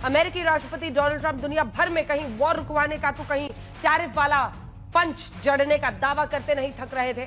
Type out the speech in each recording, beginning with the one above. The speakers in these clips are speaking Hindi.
अमेरिकी राष्ट्रपति डोनाल्ड ट्रंप दुनिया भर में कहीं वॉर रुकवाने का तो कहीं टैरिफ वाला पंच जड़ने का दावा करते नहीं थक रहे थे।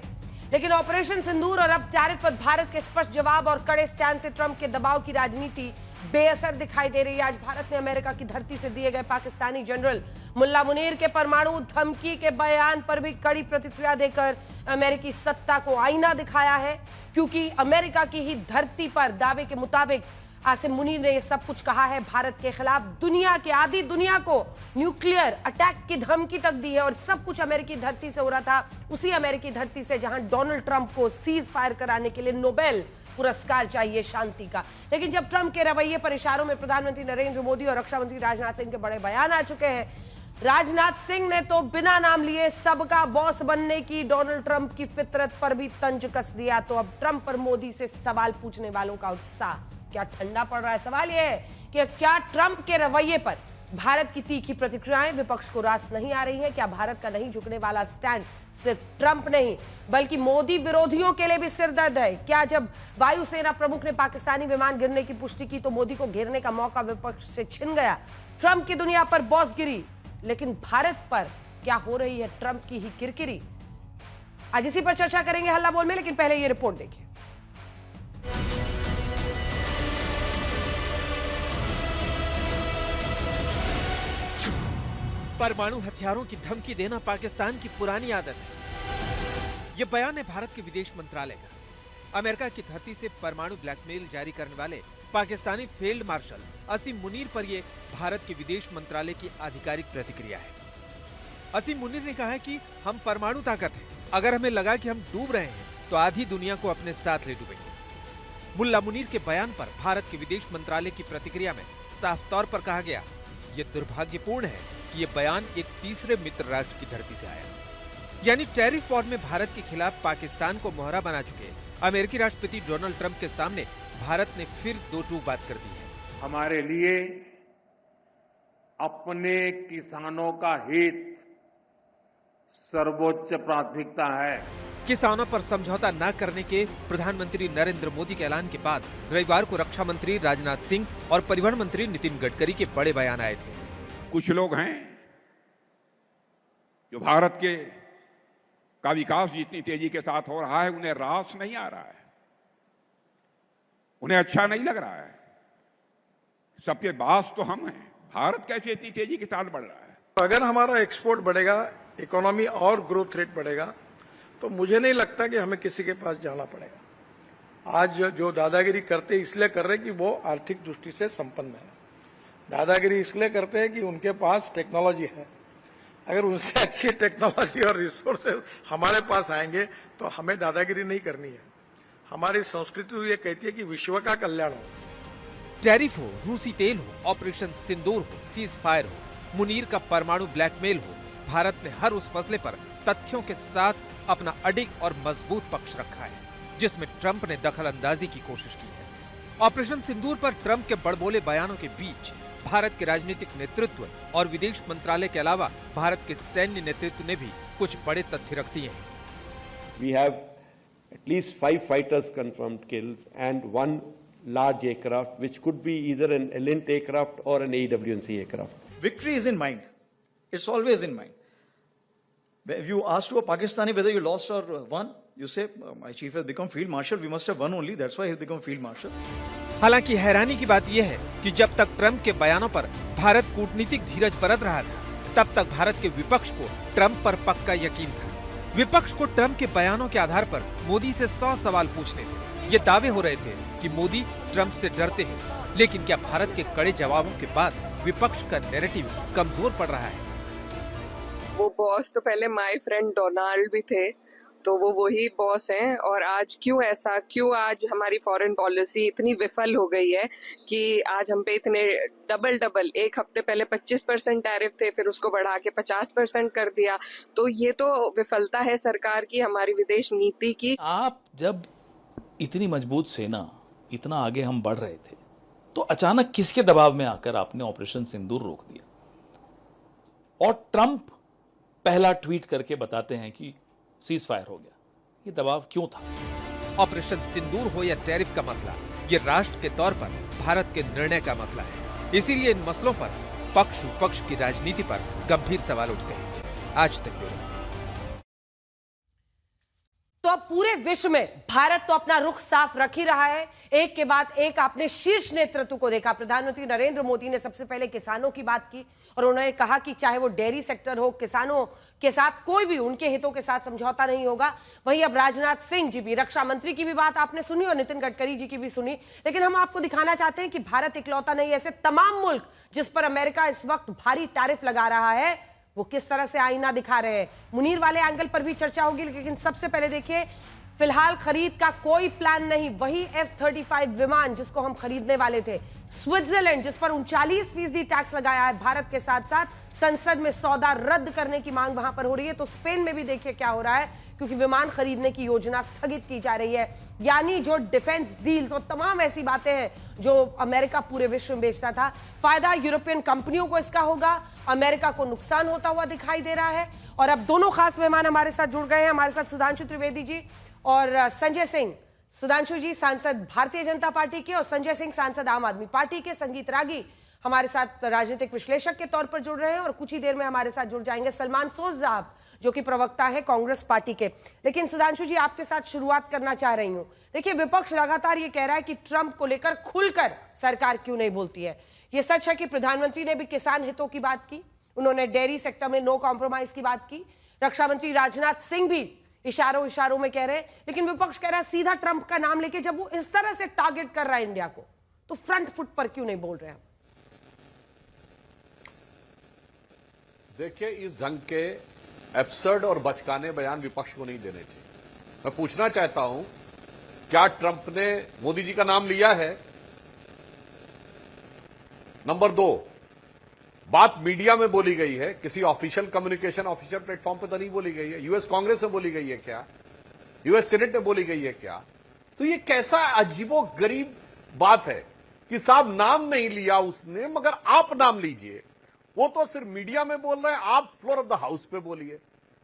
लेकिन ऑपरेशन सिंदूर और अब टैरिफ पर भारत के स्पष्ट जवाब और कड़े स्टैंड से ट्रंप के दबाव की राजनीति बेअसर दिखाई दे रही है। आज भारत ने अमेरिका की धरती से दिए गए पाकिस्तानी जनरल मुल्ला मुनीर के परमाणु धमकी के बयान पर भी कड़ी प्रतिक्रिया देकर अमेरिकी सत्ता को आईना दिखाया है, क्योंकि अमेरिका की ही धरती पर दावे के मुताबिक आसिम मुनीर ने यह सब कुछ कहा है। भारत के खिलाफ दुनिया के आधी दुनिया को न्यूक्लियर अटैक की धमकी तक दी है और सब कुछ अमेरिकी धरती से हो रहा था, उसी अमेरिकी धरती से जहां डोनाल्ड ट्रंप को सीज फायर कराने के लिए नोबेल पुरस्कार चाहिए शांति का। लेकिन जब ट्रंप के रवैये पर इशारों में प्रधानमंत्री नरेंद्र मोदी और रक्षा मंत्री राजनाथ सिंह के बड़े बयान आ चुके हैं। राजनाथ सिंह ने तो बिना नाम लिए सबका बॉस बनने की डोनाल्ड ट्रंप की फितरत पर भी तंज कस दिया। तो अब ट्रंप पर मोदी से सवाल पूछने वालों का उत्साह क्या ठंडा पड़ रहा है? सवाल यह है कि क्या ट्रंप के रवैये पर भारत की तीखी प्रतिक्रियाएं विपक्ष को रास नहीं आ रही है? क्या भारत का नहीं झुकने वाला स्टैंड सिर्फ ट्रंप नहीं बल्कि मोदी विरोधियों के लिए भी सिरदर्द है? क्या जब वायुसेना प्रमुख ने पाकिस्तानी विमान गिरने की पुष्टि की तो मोदी को घेरने का मौका विपक्ष से छिन गया? ट्रंप की दुनिया पर बॉस गिरी, लेकिन भारत पर क्या हो रही है ट्रंप की ही किरकिरी? आज इसी पर चर्चा करेंगे हल्ला बोल में, लेकिन पहले ये रिपोर्ट देखिए। परमाणु हथियारों की धमकी देना पाकिस्तान की पुरानी आदत है। यह बयान है भारत के विदेश मंत्रालय का। अमेरिका की धरती से परमाणु ब्लैकमेल जारी करने वाले पाकिस्तानी फील्ड मार्शल असीम मुनीर पर यह भारत के विदेश मंत्रालय की आधिकारिक प्रतिक्रिया है। असीम मुनीर ने कहा है कि हम परमाणु ताकत हैं, अगर हमें लगा कि हम डूब रहे हैं तो आधी दुनिया को अपने साथ ले डूबेंगे। मुल्ला मुनीर के बयान पर भारत के विदेश मंत्रालय की प्रतिक्रिया में साफ तौर पर कहा गया, यह दुर्भाग्यपूर्ण है कि ये बयान एक तीसरे मित्र राष्ट्र की धरती से आया। यानी टैरिफ वॉर में भारत के खिलाफ पाकिस्तान को मोहरा बना चुके अमेरिकी राष्ट्रपति डोनाल्ड ट्रंप के सामने भारत ने फिर दो टूक बात कर दी है। हमारे लिए अपने किसानों का हित सर्वोच्च प्राथमिकता है। किसानों पर समझौता न करने के प्रधानमंत्री नरेंद्र मोदी के ऐलान के बाद रविवार को रक्षा मंत्री राजनाथ सिंह और परिवहन मंत्री नितिन गडकरी के बड़े बयान आए थे। कुछ लोग हैं जो भारत के का विकास जितनी तेजी के साथ हो रहा है उन्हें रास नहीं आ रहा है, उन्हें अच्छा नहीं लग रहा है। सबके बास तो हम हैं, भारत कैसे इतनी तेजी के साथ बढ़ रहा है। अगर हमारा एक्सपोर्ट बढ़ेगा, इकोनॉमी और ग्रोथ रेट बढ़ेगा, तो मुझे नहीं लगता कि हमें किसी के पास जाना पड़ेगा। आज जो दादागिरी करते इसलिए कर रहे कि वो आर्थिक दृष्टि से संपन्न है। दादागिरी इसलिए करते हैं कि उनके पास टेक्नोलॉजी है। अगर उनसे अच्छी टेक्नोलॉजी और रिसोर्सेज हमारे पास आएंगे तो हमें दादागिरी नहीं करनी है। हमारी संस्कृति ये कहती है कि विश्व का कल्याण हो। टैरिफ हो, रूसी तेल हो, ऑपरेशन सिंदूर हो, सीज फायर हो, मुनीर का परमाणु ब्लैकमेल हो, भारत ने हर उस मसले पर तथ्यों के साथ अपना अडिग और मजबूत पक्ष रखा है, जिसमें ट्रंप ने दखल अंदाजी की कोशिश की है। ऑपरेशन सिंदूर पर ट्रंप के बड़बोले बयानों के बीच भारत के राजनीतिक नेतृत्व और विदेश मंत्रालय के अलावा भारत के सैन्य नेतृत्व ने भी कुछ बड़े तथ्य रख दिए हैं। We have at least 5 fighters confirmed kills and 1 large aircraft, which could be either an Elint aircraft or an AWNC aircraft. Victory is in mind. It's always in mind. If you ask to a Pakistani whether you lost or won, you say, my chief has become field marshal, we must have won only, that's why he has become field marshal. हालांकि हैरानी की बात यह है कि जब तक ट्रंप के बयानों पर भारत कूटनीतिक धीरज बरत रहा था, तब तक भारत के विपक्ष को ट्रंप पर पक्का यकीन था। विपक्ष को ट्रंप के बयानों के आधार पर मोदी से 100 सवाल पूछने थे। ये दावे हो रहे थे कि मोदी ट्रंप से डरते हैं, लेकिन क्या भारत के कड़े जवाबों के बाद विपक्ष का नैरेटिव कमजोर पड़ रहा है? वो बॉस तो पहले माय फ्रेंड डोनाल्ड भी थे, तो वो वही बॉस हैं। और आज क्यों आज हमारी फॉरेन पॉलिसी इतनी विफल हो गई है कि आज हम पे इतने डबल एक हफ्ते पहले 25% टैरिफ थे, फिर उसको बढ़ा के 50% कर दिया। तो ये तो विफलता है सरकार की, हमारी विदेश नीति की। आप जब इतनी मजबूत सेना, इतना आगे हम बढ़ रहे थे, तो अचानक किसके दबाव में आकर आपने ऑपरेशन सिंदूर रोक दिया? और ट्रंप पहला ट्वीट करके बताते हैं कि सीज फायर हो गया। ये दबाव क्यों था? ऑपरेशन सिंदूर हो या टैरिफ का मसला, ये राष्ट्र के तौर पर भारत के निर्णय का मसला है। इसीलिए इन मसलों पर पक्ष विपक्ष की राजनीति पर गंभीर सवाल उठते हैं। आज तक ब्यूरो। तो अब पूरे विश्व में भारत तो अपना रुख साफ रख ही रहा है। एक के बाद एक आपने शीर्ष नेतृत्व को देखा। प्रधानमंत्री नरेंद्र मोदी ने सबसे पहले किसानों की बात की और उन्होंने कहा कि चाहे वो डेयरी सेक्टर हो, किसानों के साथ कोई भी उनके हितों के साथ समझौता नहीं होगा। वहीं अब राजनाथ सिंह जी भी, रक्षा मंत्री की भी बात आपने सुनी और नितिन गडकरी जी की भी सुनी। लेकिन हम आपको दिखाना चाहते हैं कि भारत इकलौता नहीं, ऐसे तमाम मुल्क जिस पर अमेरिका इस वक्त भारी टैरिफ लगा रहा है, वो किस तरह से आईना दिखा रहे हैं। मुनीर वाले एंगल पर भी चर्चा होगी, लेकिन सबसे पहले देखिए, फिलहाल खरीद का कोई प्लान नहीं। वही F-35 विमान जिसको हम खरीदने वाले थे, स्विट्जरलैंड जिस पर 39% टैक्स लगाया है भारत के साथ साथ, संसद में सौदा रद्द करने की मांग वहां पर हो रही है। तो स्पेन में भी देखिए क्या हो रहा है, क्योंकि विमान खरीदने की योजना स्थगित की जा रही है। यानी जो डिफेंस डील्स और तमाम ऐसी बातें हैं जो अमेरिका पूरे विश्व में बेचता था, फायदा यूरोपियन कंपनियों को इसका होगा, अमेरिका को नुकसान होता हुआ दिखाई दे रहा है। और अब दोनों खास मेहमान हमारे साथ जुड़ गए हैं। हमारे साथ सुधांशु त्रिवेदी जी और संजय सिंह। सुधांशु जी सांसद भारतीय जनता पार्टी के और संजय सिंह सांसद आम आदमी पार्टी के। संगीत रागी हमारे साथ राजनीतिक विश्लेषक के तौर पर जुड़ रहे हैं और कुछ ही देर में हमारे साथ जुड़ जाएंगे सलमान सोज साहब, जो कि प्रवक्ता है कांग्रेस पार्टी के। लेकिन सुधांशु जी, आपके साथ शुरुआत करना चाह रही हूं। देखिए, विपक्ष लगातार ये कह रहा है कि ट्रंप को लेकर खुलकर सरकार क्यों नहीं बोलती है। ये सच है कि प्रधानमंत्री ने भी किसान हितों की बात की, उन्होंने डेयरी सेक्टर में नो कॉम्प्रोमाइज की बात की, रक्षा मंत्री राजनाथ सिंह भी इशारों में कह रहे हैं। लेकिन विपक्ष कह रहा है सीधा ट्रंप का नाम लेके, जब वो इस तरह से टारगेट कर रहा है इंडिया को, तो फ्रंट फुट पर क्यों नहीं बोल रहे हैं? देखिए, इस ढंग के एब्सर्ड और बचकाने बयान विपक्ष को नहीं देने थे। मैं पूछना चाहता हूं, क्या ट्रंप ने मोदी जी का नाम लिया है? नंबर 2, बात मीडिया में बोली गई है, किसी ऑफिशियल कम्युनिकेशन ऑफिशियल प्लेटफॉर्म पे तो नहीं बोली गई है। यूएस कांग्रेस में बोली गई है क्या? यूएस सीनेट में बोली गई है क्या? तो ये कैसा अजीबो गरीब बात है कि साहब नाम नहीं लिया उसने, मगर आप नाम लीजिए। वो तो सिर्फ मीडिया में बोल रहे हैं, आप फ्लोर ऑफ द हाउस पे बोलिए।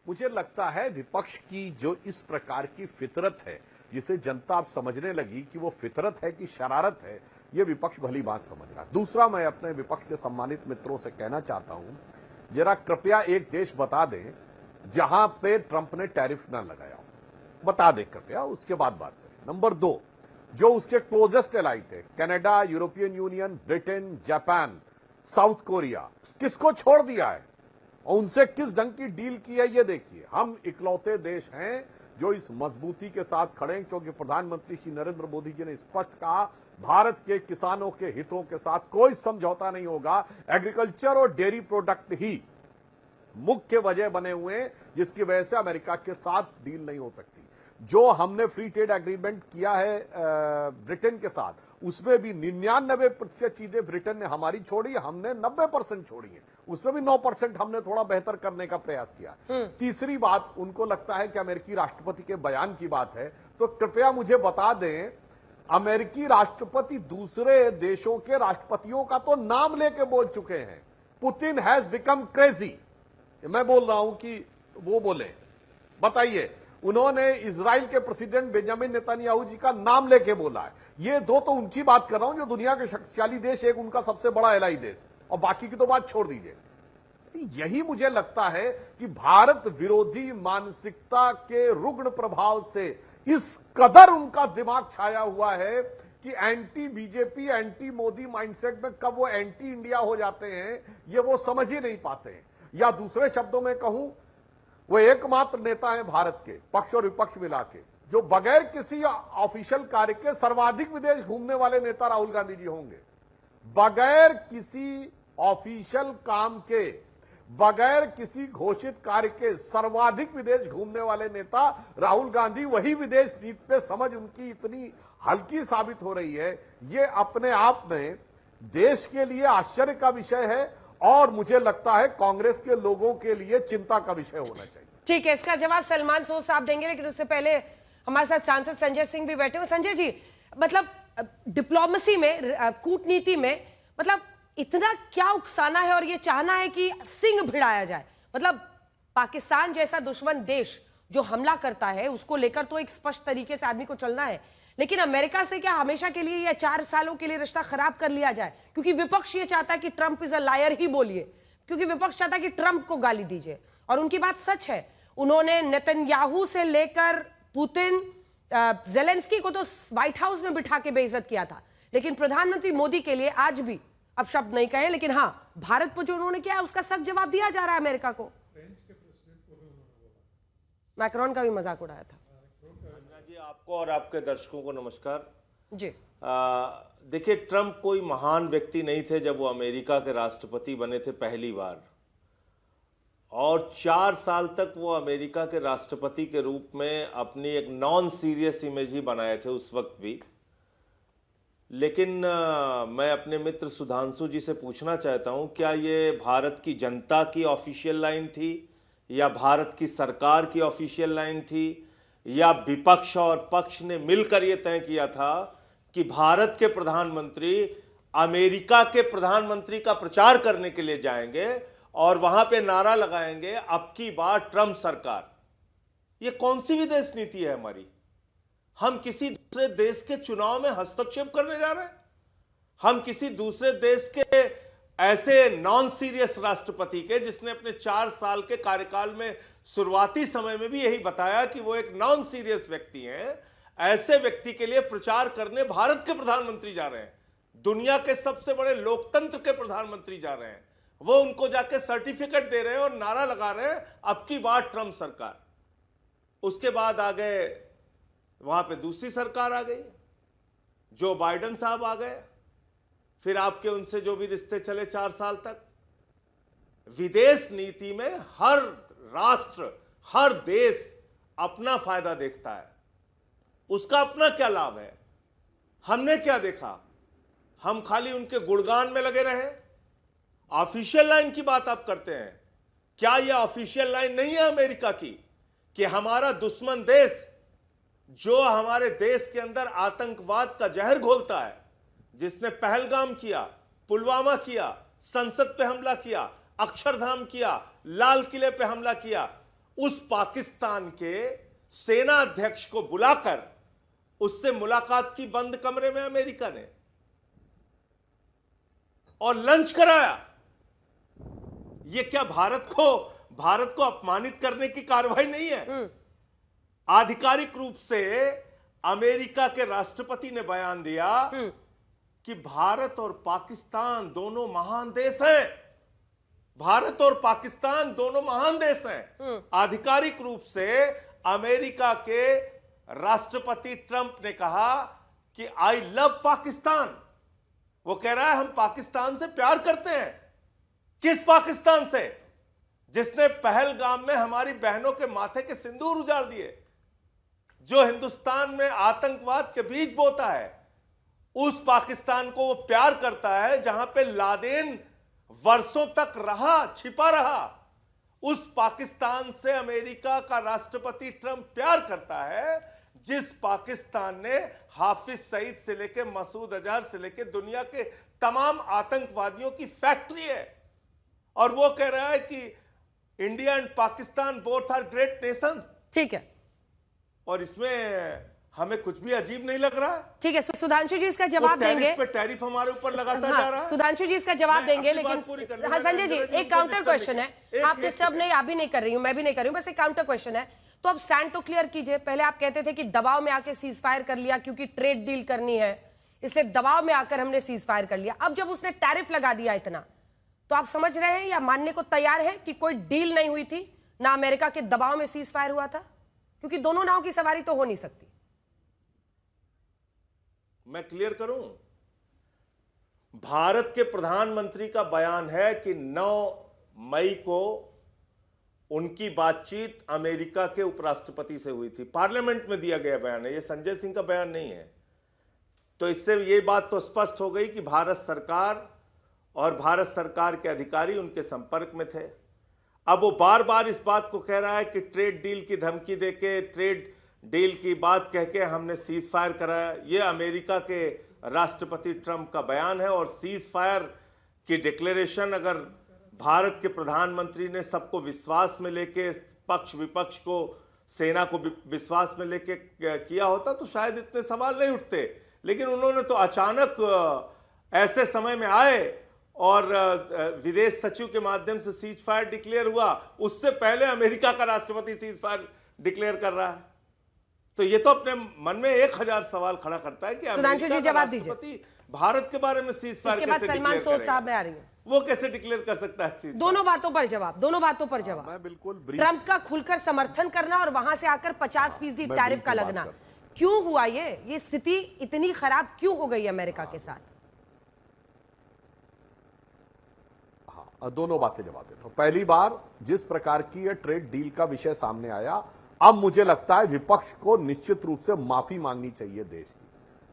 मुझे लगता है विपक्ष की जो इस प्रकार की फितरत है, जिसे जनता अब समझने लगी कि वो फितरत है कि शरारत है, ये विपक्ष भली बात समझ रहा है। दूसरा, मैं अपने विपक्ष के सम्मानित मित्रों से कहना चाहता हूं, जरा कृपया एक देश बता दें जहां पे ट्रंप ने टैरिफ ना लगाया हो, बता दें कृपया, उसके बाद बात करें। नंबर 2, जो उसके क्लोजेस्ट एलाई थे, Canada, European union, Britain, Japan, south Korea, किसको छोड़ दिया है और उनसे किस ढंग की डील की है, ये देखिए। हम इकलौते देश हैं जो इस मजबूती के साथ खड़े हैं, क्योंकि प्रधानमंत्री श्री नरेंद्र मोदी जी ने स्पष्ट कहा, भारत के किसानों के हितों के साथ कोई समझौता नहीं होगा। एग्रीकल्चर और डेयरी प्रोडक्ट ही मुख्य वजह बने हुए हैं जिसकी वजह से अमेरिका के साथ डील नहीं हो सकती। जो हमने फ्री ट्रेड एग्रीमेंट किया है ब्रिटेन के साथ, उसमें भी 99% चीजें ब्रिटेन ने हमारी छोड़ी, हमने 90% छोड़ी है। उसमें भी 9% हमने थोड़ा बेहतर करने का प्रयास किया। तीसरी बात, उनको लगता है कि अमेरिकी राष्ट्रपति के बयान की बात है, तो कृपया मुझे बता दें, अमेरिकी राष्ट्रपति दूसरे देशों के राष्ट्रपतियों का तो नाम लेके बोल चुके हैं। पुतिन हैज बिकम क्रेजी, मैं बोल रहा हूं कि वो बोले। बताइए, उन्होंने इजराइल के प्रेसिडेंट बेंजामिन नेतन्याहू जी का नाम लेके बोला है। ये दो तो उनकी बात कर रहा हूं जो दुनिया के शक्तिशाली देश, एक उनका सबसे बड़ा एलाई देश, और बाकी की तो बात छोड़ दीजिए। यही मुझे लगता है कि भारत विरोधी मानसिकता के रुग्ण प्रभाव से इस कदर उनका दिमाग छाया हुआ है कि anti BJP, anti Modi mindset में कब वो एंटी इंडिया हो जाते हैं, ये वो समझ ही नहीं पाते हैं। या दूसरे शब्दों में कहूं, वो एकमात्र नेता है भारत के, पक्ष और विपक्ष मिला के, जो बगैर किसी ऑफिशियल कार्य के सर्वाधिक विदेश घूमने वाले नेता राहुल गांधी जी होंगे। बगैर किसी ऑफिशियल काम के, बगैर किसी घोषित कार्य के सर्वाधिक विदेश घूमने वाले नेता राहुल गांधी। वही विदेश नीति पे समझ उनकी इतनी हल्की साबित हो रही है, ये अपने आप में देश के लिए आश्चर्य का विषय है और मुझे लगता है कांग्रेस के लोगों के लिए चिंता का विषय होना चाहिए। ठीक है, इसका जवाब सलमान सोज साहब देंगे, लेकिन उससे पहले हमारे साथ सांसद संजय सिंह भी बैठे हुए। संजय जी, मतलब डिप्लोमेसी में, कूटनीति में, मतलब इतना क्या उकसाना है और ये चाहना है कि सिंह भिड़ाया जाए? मतलब पाकिस्तान जैसा दुश्मन देश जो हमला करता है, उसको लेकर तो एक स्पष्ट तरीके से आदमी को चलना है, लेकिन अमेरिका से क्या हमेशा के लिए या 4 सालों के लिए रिश्ता खराब कर लिया जाए? क्योंकि विपक्ष ये चाहता है कि ट्रंप इज अ लायर ही बोलिए, क्योंकि विपक्ष चाहता है कि ट्रंप को गाली दीजिए, और उनकी बात सच है। उन्होंने नेतन्याहू से लेकर पुतिन, ज़ेलेंस्की को तो व्हाइट हाउस में बिठा के बेइज्जत किया था, लेकिन प्रधानमंत्री मोदी के लिए आज भी, अब शब्द नहीं कहे, लेकिन हाँ, भारत पर जो उन्होंने किया उसका सख्त जवाब दिया जा रहा है अमेरिका को। मैक्रोन का भी मजाक उड़ाया था। जी, आपको और आपके दर्शकों को नमस्कार जी। देखिए, ट्रंप कोई महान व्यक्ति नहीं थे जब वो अमेरिका के राष्ट्रपति बने थे पहली बार, और 4 साल तक वो अमेरिका के राष्ट्रपति के रूप में अपनी एक नॉन सीरियस इमेज ही बनाए थे उस वक्त भी। लेकिन मैं अपने मित्र सुधांशु जी से पूछना चाहता हूं, क्या ये भारत की जनता की ऑफिशियल लाइन थी, या भारत की सरकार की ऑफिशियल लाइन थी, या विपक्ष और पक्ष ने मिलकर यह तय किया था कि भारत के प्रधानमंत्री अमेरिका के प्रधानमंत्री का प्रचार करने के लिए जाएंगे और वहां पे नारा लगाएंगे, अब की बार ट्रंप सरकार? ये कौन सी विदेश नीति है हमारी? हम किसी दूसरे देश के चुनाव में हस्तक्षेप करने जा रहे हैं? हम किसी दूसरे देश के ऐसे नॉन सीरियस राष्ट्रपति के, जिसने अपने 4 साल के कार्यकाल में शुरुआती समय में भी यही बताया कि वो एक नॉन सीरियस व्यक्ति हैं, ऐसे व्यक्ति के लिए प्रचार करने भारत के प्रधानमंत्री जा रहे हैं, दुनिया के सबसे बड़े लोकतंत्र के प्रधानमंत्री जा रहे हैं, वो उनको जाके सर्टिफिकेट दे रहे हैं और नारा लगा रहे हैं, अब की बार ट्रंप सरकार। उसके बाद आ गए, वहां पे दूसरी सरकार आ गई, जो बाइडेन साहब आ गए, फिर आपके उनसे जो भी रिश्ते चले 4 साल तक। विदेश नीति में हर राष्ट्र, हर देश अपना फायदा देखता है, उसका अपना क्या लाभ है। हमने क्या देखा? हम खाली उनके गुणगान में लगे रहे। ऑफिशियल लाइन की बात आप करते हैं, क्या यह ऑफिशियल लाइन नहीं है अमेरिका की कि हमारा दुश्मन देश, जो हमारे देश के अंदर आतंकवाद का जहर घोलता है, जिसने पहलगाम किया, पुलवामा किया, संसद पे हमला किया, अक्षरधाम किया, लाल किले पे हमला किया, उस पाकिस्तान के सेना अध्यक्ष को बुलाकर उससे मुलाकात की बंद कमरे में अमेरिका ने, और लंच कराया। यह क्या भारत को अपमानित करने की कार्रवाई नहीं है? आधिकारिक रूप से अमेरिका के राष्ट्रपति ने बयान दिया कि भारत और पाकिस्तान दोनों महान देश हैं। भारत और पाकिस्तान दोनों महान देश हैं। आधिकारिक रूप से अमेरिका के राष्ट्रपति ट्रंप ने कहा कि आई लव पाकिस्तान। वो कह रहा है हम पाकिस्तान से प्यार करते हैं। किस पाकिस्तान से? जिसने पहलगाम में हमारी बहनों के माथे के सिंदूर उजाड़ दिए, जो हिंदुस्तान में आतंकवाद के बीज बोता है। उस पाकिस्तान को वो प्यार करता है जहां पे लादेन वर्षों तक रहा, छिपा रहा। उस पाकिस्तान से अमेरिका का राष्ट्रपति ट्रंप प्यार करता है, जिस पाकिस्तान ने हाफिज सईद से लेके मसूद अजहर से लेके दुनिया के तमाम आतंकवादियों की फैक्ट्री है। और वो कह रहा है कि India and Pakistan both are great nation. ठीक है, और इसमें हमें कुछ भी अजीब नहीं लग रहा है। ठीक है, सुधांशु जी इसका जवाब देंगे। टैरिफ हमारे ऊपर लगाता जा रहा है। सुधांशु जी इसका जवाब देंगे, लेकिन हाँ संजय जी, एक काउंटर क्वेश्चन है। आप डिस्टर्ब नहीं, आप भी नहीं कर रही हूं, मैं भी नहीं कर रही हूं, बस एक काउंटर क्वेश्चन है। तो अब स्टैंड तो क्लियर कीजिए। पहले आप कहते थे कि दबाव में आके सीज फायर कर लिया क्योंकि ट्रेड डील करनी है, इसलिए दबाव में आकर हमने सीज फायर कर लिया। अब जब उसने टैरिफ लगा दिया इतना, तो आप समझ रहे हैं या मानने को तैयार है कि कोई डील नहीं हुई थी, ना अमेरिका के दबाव में सीज फायर हुआ था? क्योंकि दोनों नाव की सवारी तो हो नहीं सकती। मैं क्लियर करूं, भारत के प्रधानमंत्री का बयान है कि 9 मई को उनकी बातचीत अमेरिका के उपराष्ट्रपति से हुई थी। पार्लियामेंट में दिया गया बयान है, यह संजय सिंह का बयान नहीं है। तो इससे यह बात तो स्पष्ट हो गई कि भारत सरकार और भारत सरकार के अधिकारी उनके संपर्क में थे। अब वो बार बार इस बात को कह रहा है कि ट्रेड डील की धमकी देके, ट्रेड डील की बात कह के हमने सीज फायर कराया। ये अमेरिका के राष्ट्रपति ट्रंप का बयान है, और सीज फायर की डिक्लेरेशन अगर भारत के प्रधानमंत्री ने सबको विश्वास में लेके पक्ष विपक्ष को सेना को विश्वास में लेके किया होता तो शायद इतने सवाल नहीं उठते। लेकिन उन्होंने तो अचानक ऐसे समय में आए और विदेश सचिव के माध्यम से सीज फायर डिक्लेयर हुआ, उससे पहले अमेरिका का राष्ट्रपति सीज फायर डिक्लेयर कर रहा है। तो ये तो अपने मन में 1000 सवाल खड़ा करता है कि अमेरिका का राष्ट्रपति भारत के बारे में सीज फायर कैसे सलमान सोज साहब में आ रही है, वो कैसे डिक्लेयर कर सकता है सीज? दोनों बातों पर जवाब। मैं बिल्कुल ट्रंप का खुलकर समर्थन करना और वहां से आकर 50% टैरिफ का लगना, क्यों हुआ ये स्थिति इतनी खराब क्यों हो गई अमेरिका के साथ? हाँ, दोनों बातें जवाब देता हूं। पहली बार जिस प्रकार की ये ट्रेड डील का विषय सामने आया, अब मुझे लगता है विपक्ष को निश्चित रूप से माफी मांगनी चाहिए देश की।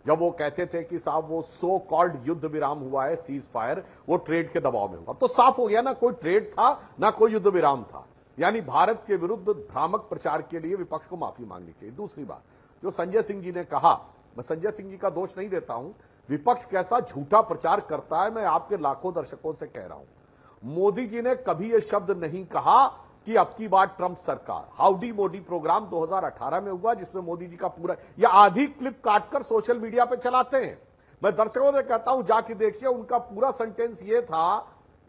जब वो कहते थे कि साहब वो सो कॉल्ड युद्ध विराम हुआ है, सीज फायर, वो ट्रेड के दबाव में हुआ, तो साफ हो गया ना कोई ट्रेड था ना कोई युद्ध विराम था। यानी भारत के विरुद्ध भ्रामक प्रचार के लिए विपक्ष को माफी मांगनी चाहिए। दूसरी बात, जो संजय सिंह जी ने कहा, मैं संजय सिंह जी का दोष नहीं देता हूं, विपक्ष कैसा झूठा प्रचार करता है, मैं आपके लाखों दर्शकों से कह रहा हूं। मोदी जी ने कभी यह शब्द नहीं कहा कि अब की बार ट्रंप सरकार। हाउडी मोदी प्रोग्राम 2018 में हुआ, जिसमें मोदी जी का पूरा या आधी क्लिप काटकर सोशल मीडिया पे चलाते हैं। मैं दर्शकों से कहता हूं जाके देखिए, उनका पूरा सेंटेंस ये था,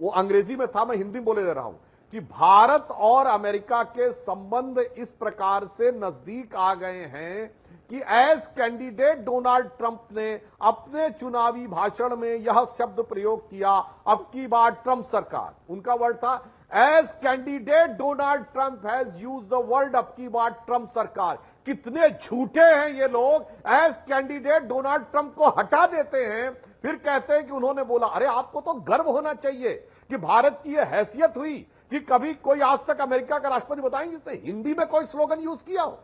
वो अंग्रेजी में था, मैं हिंदी में बोले दे रहा हूं, कि भारत और अमेरिका के संबंध इस प्रकार से नजदीक आ गए हैं कि एज कैंडिडेट डोनाल्ड ट्रंप ने अपने चुनावी भाषण में यह शब्द प्रयोग किया, अब की बार ट्रंप सरकार। उनका वर्ड था, as candidate Donald Trump has use the word अब की बार ट्रंप सरकार। कितने झूठे हैं ये लोग, एज कैंडिडेट डोनाल्ड ट्रंप को हटा देते हैं, फिर कहते हैं कि उन्होंने बोला। अरे आपको तो गर्व होना चाहिए कि भारत की यह हैसियत हुई कि कभी कोई आज तक अमेरिका का राष्ट्रपति बताएंगे जिसने हिंदी में कोई स्लोगन यूज किया हो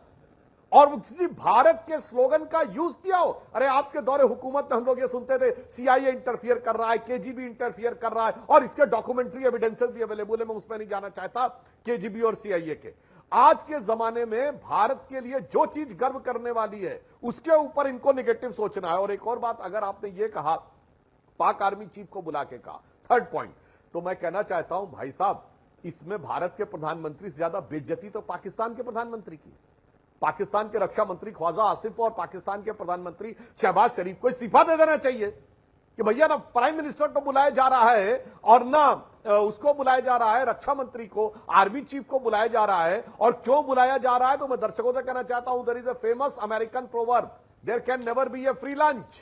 और किसी भारत के स्लोगन का यूज किया हो। अरे आपके दौरे हुकूमत में हम लोग ये सुनते थे, सीआईए इंटरफियर कर रहा है, केजीबी इंटरफियर कर रहा है, और इसके डॉक्यूमेंट्री एविडेंसेस भी अवेलेबल है। मैं उसमें नहीं जाना चाहता केजीबी और सीआईए के। आज के जमाने में भारत के लिए जो चीज गर्व करने वाली है उसके ऊपर इनको निगेटिव सोचना है। और एक और बात, अगर आपने ये कहा पाक आर्मी चीफ को बुला के कहा, थर्ड पॉइंट, तो मैं कहना चाहता हूं भाई साहब, इसमें भारत के प्रधानमंत्री से ज्यादा बेइज्जती तो पाकिस्तान के प्रधानमंत्री की। पाकिस्तान के रक्षा मंत्री ख्वाजा आसिफ और पाकिस्तान के प्रधानमंत्री शहबाज शरीफ को इस्तीफा दे देना चाहिए कि भैया ना प्राइम मिनिस्टर को बुलाया जा रहा है और ना उसको बुलाया जा रहा है, रक्षा मंत्री को, आर्मी चीफ को बुलाया जा रहा है। और क्यों बुलाया जा रहा है, तो मैं दर्शकों से कहना चाहता हूं, there is a famous American proverb, there can never be a free lunch.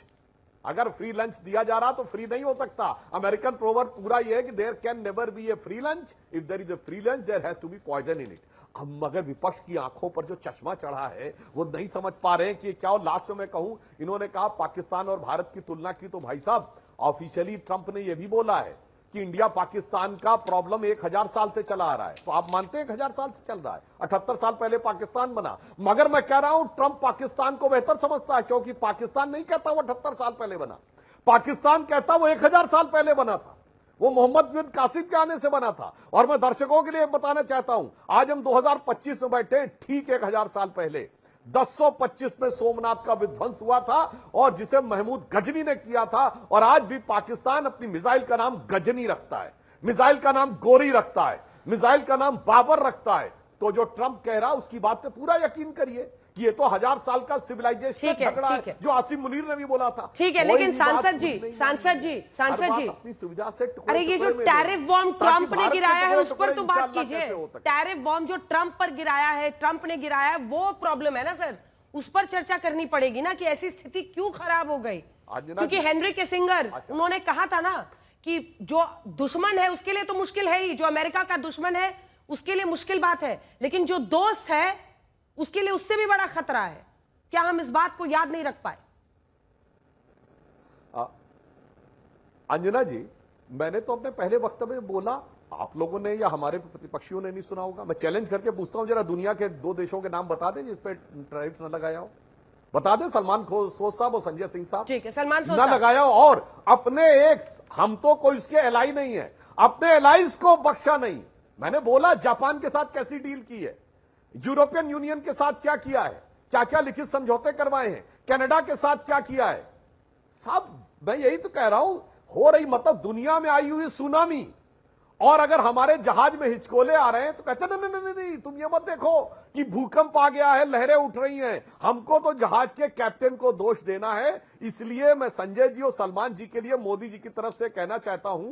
अगर फ्री लंच दिया जा रहा तो फ्री नहीं हो सकता। अमेरिकन प्रोवर्ब पूरा यह है कि there can never be a free lunch, if there is a free lunch there has to be poison in it. अब मगर विपक्ष की आंखों पर जो चश्मा चढ़ा है वो नहीं समझ पा रहे हैं कि क्या। और लास्ट में मैं कहूं, इन्होंने कहा पाकिस्तान और भारत की तुलना की, तो भाई साहब ऑफिशियली ट्रंप ने यह भी बोला है कि इंडिया पाकिस्तान का प्रॉब्लम 1000 साल से चला आ रहा है। तो आप मानते हैं 1000 साल से चल रहा है? 78 साल पहले पाकिस्तान बना। मगर मैं कह रहा हूं ट्रंप पाकिस्तान को बेहतर समझता है, क्योंकि पाकिस्तान नहीं कहता वो 78 साल पहले बना, पाकिस्तान कहता वो 1000 साल पहले बना था, वो मोहम्मद बिन कासिम के आने से बना था। और मैं दर्शकों के लिए बताना चाहता हूं, आज हम 2025 में बैठे, ठीक 1000 साल पहले 1025 में सोमनाथ का विध्वंस हुआ था, और जिसे महमूद गजनी ने किया था। और आज भी पाकिस्तान अपनी मिसाइल का नाम गजनी रखता है, मिसाइल का नाम गोरी रखता है, मिसाइल का नाम बाबर रखता है। तो जो ट्रंप कह रहा उसकी बात पे पूरा यकीन करिए, ये तो 1000 साल का सिविलाइजेशन झगड़ा है, जो आसिम मुनीर ने भी बोला था। ठीक है, लेकिन सांसद जी अपनी सुविधा से, अरे ये जो टैरिफ बॉम्ब ट्रंप ने गिराया है उस पर तो बात कीजिए। टैरिफ बॉम्ब जो ट्रंप पर गिराया है, ट्रंप ने गिराया है, वो प्रॉब्लम है ना सर, उस पर चर्चा करनी पड़ेगी ना कि ऐसी स्थिति क्यों खराब हो गई। क्योंकि हेनरी किसिंगर उन्होंने कहा था ना कि जो दुश्मन है उसके लिए तो मुश्किल है ही, जो अमेरिका का दुश्मन है उसके लिए मुश्किल बात है, लेकिन जो दोस्त है उसके लिए उससे भी बड़ा खतरा है। क्या हम इस बात को याद नहीं रख पाए? अंजना जी, मैंने तो अपने पहले वक्तव्य में बोला, आप लोगों ने या हमारे प्रतिपक्षियों ने नहीं सुना होगा। मैं चैलेंज करके पूछता हूं, जरा दुनिया के 2 देशों के नाम बता दें जिस पे टैरिफ न लगाया हो। बता दें, सलमान सोज साहब और संजय सिंह साहब। ठीक है, सलमान सोज ना लगाया हो। और अपने हम तो कोई उसके एलाई नहीं है, अपने एलाइज को बख्शा नहीं। मैंने बोला जापान के साथ कैसी डील की है, यूरोपियन यूनियन के साथ क्या किया है, क्या क्या लिखित समझौते करवाए हैं, कनाडा के साथ क्या किया है। साहब मैं यही तो कह रहा हूं, हो रही मतलब दुनिया में आई हुई सुनामी और अगर हमारे जहाज में हिचकोले आ रहे हैं तो कहते नहीं नहीं नहीं, तुम ये मत देखो कि भूकंप आ गया है, लहरें उठ रही हैं, हमको तो जहाज के कैप्टन को दोष देना है। इसलिए मैं संजय जी और सलमान जी के लिए मोदी जी की तरफ से कहना चाहता हूं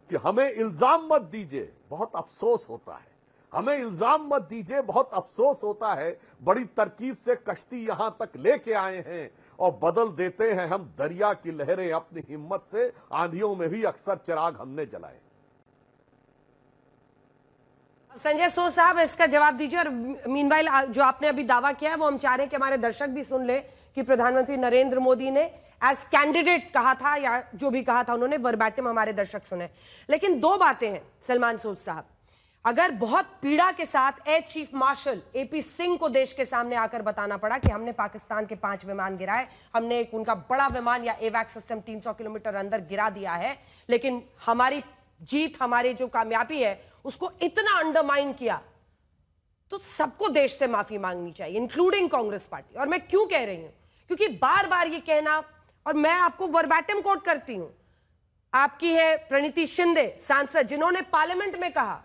कि हमें इल्जाम मत दीजिए, बहुत अफसोस होता है। हमें इल्जाम मत दीजिए, बहुत अफसोस होता है। बड़ी तरकीब से कश्ती यहां तक लेके आए हैं और बदल देते हैं हम दरिया की लहरें अपनी हिम्मत से। आंधियों में भी अक्सर चिराग हमने जलाए। संजय सोज साहब इसका जवाब दीजिए। और मीनवाइल जो आपने अभी दावा किया है वो हम चाह रहे हैं कि हमारे दर्शक भी सुन ले कि प्रधानमंत्री नरेंद्र मोदी ने एज कैंडिडेट कहा था या जो भी कहा था उन्होंने वर्बैटिम हमारे दर्शक सुने। लेकिन दो बातें हैं सलमान सोज साहब, अगर बहुत पीड़ा के साथ air chief marshal AP Singh को देश के सामने आकर बताना पड़ा कि हमने पाकिस्तान के 5 विमान गिराए, हमने एक उनका बड़ा विमान या एवैक्स सिस्टम 300 किलोमीटर अंदर गिरा दिया है, लेकिन हमारी जीत, हमारी जो कामयाबी है उसको इतना अंडरमाइन किया, तो सबको देश से माफी मांगनी चाहिए, इंक्लूडिंग कांग्रेस पार्टी। और मैं क्यों कह रही हूं, क्योंकि बार बार ये कहना, और मैं आपको वर्बैटिम कोट करती हूं, आपकी है प्रणीति शिंदे सांसद, जिन्होंने पार्लियामेंट में कहा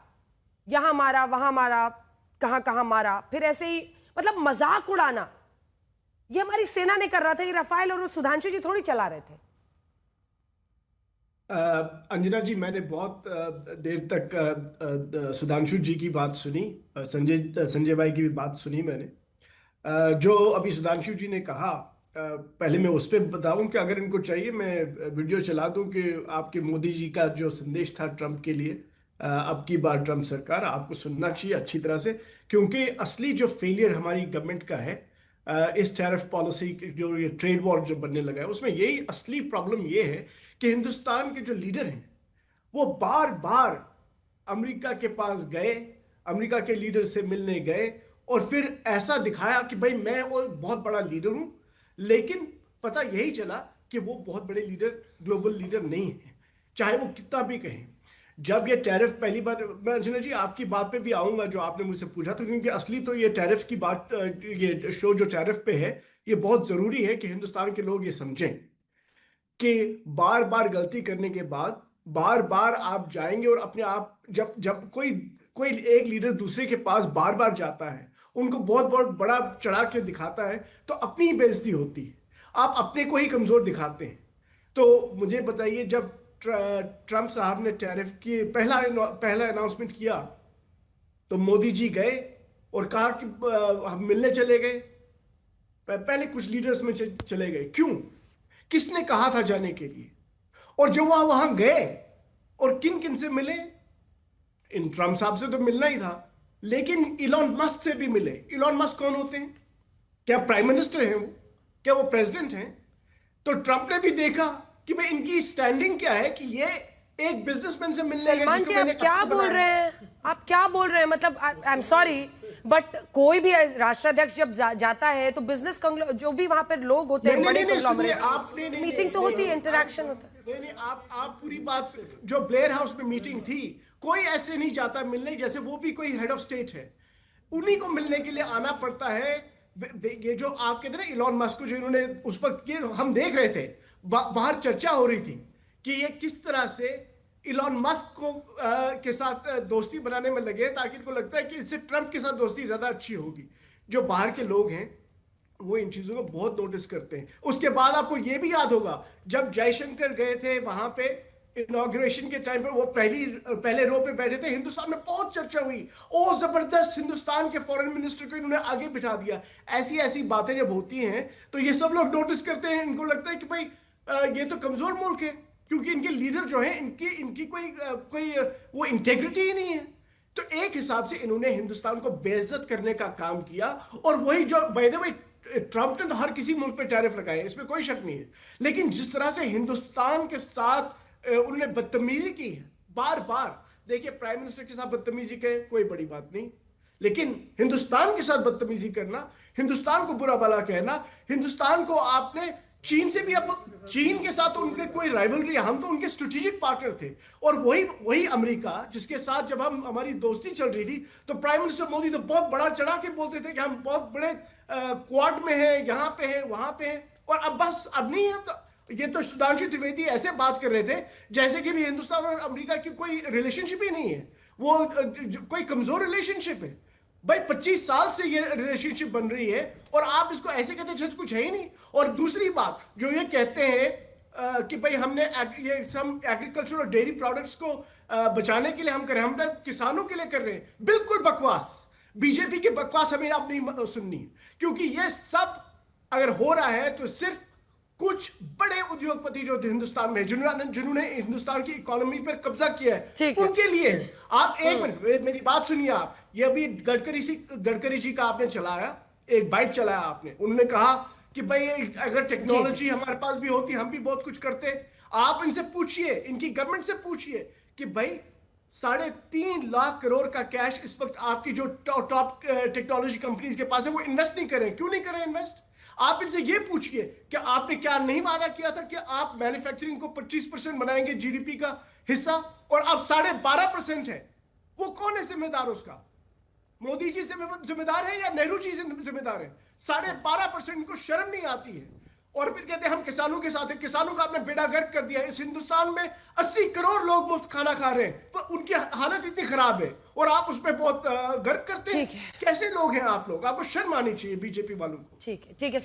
यहां मारा, वहां मारा, कहां कहां मारा, फिर ऐसे ही मतलब मजाक उड़ाना, ये हमारी सेना ने कर रहा था। ये रफाल और सुधांशु जी थोड़ी चला रहे थे। अंजना जी, मैंने बहुत देर तक सुधांशु जी की बात सुनी, संजय भाई की भी बात सुनी मैंने। जो अभी सुधांशु जी ने कहा, पहले मैं उस पर बताऊं कि अगर इनको चाहिए मैं वीडियो चला दूं कि आपके मोदी जी का जो संदेश था ट्रंप के लिए, अब की बार ट्रंप सरकार, आपको सुनना चाहिए अच्छी तरह से, क्योंकि असली जो फेलियर हमारी गवर्नमेंट का है इस टैरिफ पॉलिसी, जो ये ट्रेड वॉर जो बनने लगा है, उसमें यही असली प्रॉब्लम ये है कि हिंदुस्तान के जो लीडर हैं वो बार बार अमेरिका के पास गए, अमेरिका के लीडर से मिलने गए और फिर ऐसा दिखाया कि भाई मैं वो बहुत बड़ा लीडर हूं, लेकिन पता यही चला कि वो बहुत बड़े लीडर, ग्लोबल लीडर नहीं है, चाहे वो कितना भी कहें। जब ये टैरिफ पहली बार, मैं अंजना जी आपकी बात पे भी आऊंगा जो आपने मुझसे पूछा था, क्योंकि असली तो ये टैरिफ की बात, ये शो जो टैरिफ पे है, ये बहुत जरूरी है कि हिंदुस्तान के लोग ये समझें कि बार बार गलती करने के बाद बार बार आप जाएंगे और अपने आप, जब कोई एक लीडर दूसरे के पास बार बार जाता है, उनको बहुत बहुत बड़ा चढ़ा के दिखाता है, तो अपनी ही बेइज्जती होती है, आप अपने को ही कमजोर दिखाते हैं। तो मुझे बताइए, जब ट्रंप साहब ने टैरिफ की पहला अनाउंसमेंट किया तो मोदी जी गए और कहा कि हम मिलने चले गए। पहले कुछ लीडर्स में चले गए, क्यों, किसने कहा था जाने के लिए? और जब वहां गए और किन किन से मिले, इन ट्रंप साहब से तो मिलना ही था, लेकिन इलॉन मस्क से भी मिले। इलॉन मस्क कौन होते हैं? क्या प्राइम मिनिस्टर हैं वो? क्या वो प्रेसिडेंट हैं? तो ट्रंप ने भी देखा कि भाई इनकी स्टैंडिंग क्या है, कि ये एक बिजनेसमैन से मिलने गए, जिसको मैंने क्या बोल रहे हैं आप, क्या बोल रहे हैं? मतलब आई एम सॉरी, बट कोई भी राष्ट्राध्यक्ष जब जाता है तो बिजनेस जो भी वहां पर लोग होते हैं, बड़े कांग्लोमरेट, मीटिंग तो होती है, इंटरेक्शन होता है। नहीं, आप पूरी बात, जो ब्लेयर हाउस में मीटिंग थी, कोई ऐसे नहीं जाता मिलने, जैसे वो भी कोई हेड ऑफ स्टेट है, उन्हीं को मिलने के लिए आना पड़ता है। ये जो आप कहते हैं इलॉन मस्क को, जो इन्होंने उस वक्त, हम देख रहे थे बाहर चर्चा हो रही थी कि ये किस तरह से इलॉन मस्क को के साथ दोस्ती बनाने में लगे, ताकि इनको लगता है कि इससे ट्रंप के साथ दोस्ती ज्यादा अच्छी होगी। जो बाहर के लोग हैं वो इन चीजों को बहुत नोटिस करते हैं। उसके बाद आपको ये भी याद होगा, जब जयशंकर गए थे वहां पे इनॉग्रेशन के टाइम पे, वो पहले रो पे बैठे थे, हिंदुस्तान में बहुत चर्चा हुई, ओ जबरदस्त, हिंदुस्तान के फॉरेन मिनिस्टर को इन्होंने आगे बिठा दिया। ऐसी ऐसी बातें जब होती हैं तो ये सब लोग नोटिस करते हैं, इनको लगता है कि भाई ये तो कमजोर मुल्क है, क्योंकि इनके लीडर जो हैं, इनकी कोई वो इंटेग्रिटी ही नहीं है। तो एक हिसाब से इन्होंने हिंदुस्तान को बेइज्जत करने का काम किया। और वही जो बाय द वे, ट्रंप ने तो हर किसी मुल्क पे टैरिफ लगाए, इसमें कोई शक नहीं है, लेकिन जिस तरह से हिंदुस्तान के साथ उन्होंने बदतमीजी की है बार बार, देखिए प्राइम मिनिस्टर के साथ बदतमीजी कहे कोई बड़ी बात नहीं, लेकिन हिंदुस्तान के साथ बदतमीजी करना, हिंदुस्तान को बुरा भला कहना, हिंदुस्तान को आपने चीन से भी, अब चीन के साथ उनके कोई राइवलरी, हम तो उनके स्ट्रेटेजिक पार्टनर थे, और वही अमेरिका जिसके साथ जब हमारी दोस्ती चल रही थी, तो प्राइम मिनिस्टर मोदी तो बहुत बड़ा चढ़ा के बोलते थे कि हम बहुत बड़े क्वाड में हैं, यहाँ पे हैं, वहां पे हैं, और अब बस अब नहीं है। ये तो सुधांशु त्रिवेदी ऐसे बात कर रहे थे जैसे कि भी हिंदुस्तान और अमेरिका की कोई रिलेशनशिप ही नहीं है, वो कोई कमजोर रिलेशनशिप है। भाई 25 साल से ये रिलेशनशिप बन रही है और आप इसको ऐसे कहते हैं जैसे कुछ है ही नहीं। और दूसरी बात जो ये कहते हैं कि भाई हमने ये सब एग्रीकल्चर और डेयरी प्रोडक्ट्स को बचाने के लिए हम कर रहे हैं, हम किसानों के लिए कर रहे हैं, बिल्कुल बकवास। बीजेपी की बकवास हमें आप नहीं सुननी, क्योंकि ये सब अगर हो रहा है तो सिर्फ कुछ बड़े उद्योगपति जो हिंदुस्तान में जिन्होंने हिंदुस्तान की इकोनॉमी पर कब्जा किया है उनके लिए। आप एक मिनट मेरी बात सुनिए। आप ये अभी गडकरी जी का आपने चलाया, एक बाइट चलाया आपने, उन्होंने कहा कि भाई अगर टेक्नोलॉजी हमारे पास भी होती हम भी बहुत कुछ करते। आप इनसे पूछिए, इनकी गवर्नमेंट से पूछिए कि भाई 3.5 लाख करोड़ का कैश इस वक्त आपकी जो टॉप टेक्नोलॉजी कंपनीज के पास है, वो इन्वेस्ट नहीं कर रहे हैं। क्यों नहीं कर रहे हैं इन्वेस्ट? आप इनसे ये पूछिए कि आपने क्या नहीं वादा किया था कि आप मैन्युफैक्चरिंग को 25% बनाएंगे जीडीपी का हिस्सा, और अब 12.5% है। वो कौन है जिम्मेदार उसका? मोदी जी जिम्मेदार है या नेहरू जी जिम्मेदार है? 12.5% को शर्म नहीं आती है। और फिर कहते हैं हम किसानों के साथ हैं। किसानों का आपने बेड़ा गर्क कर दिया। इस हिंदुस्तान में 80 करोड़ लोग मुफ्त खाना खा रहे हैं, तो उनकी हालत इतनी खराब है और आप उस पर बहुत गर्क करते हैं। कैसे लोग हैं आप लोग? आपको शर्म आनी चाहिए बीजेपी वालों को। ठीक है।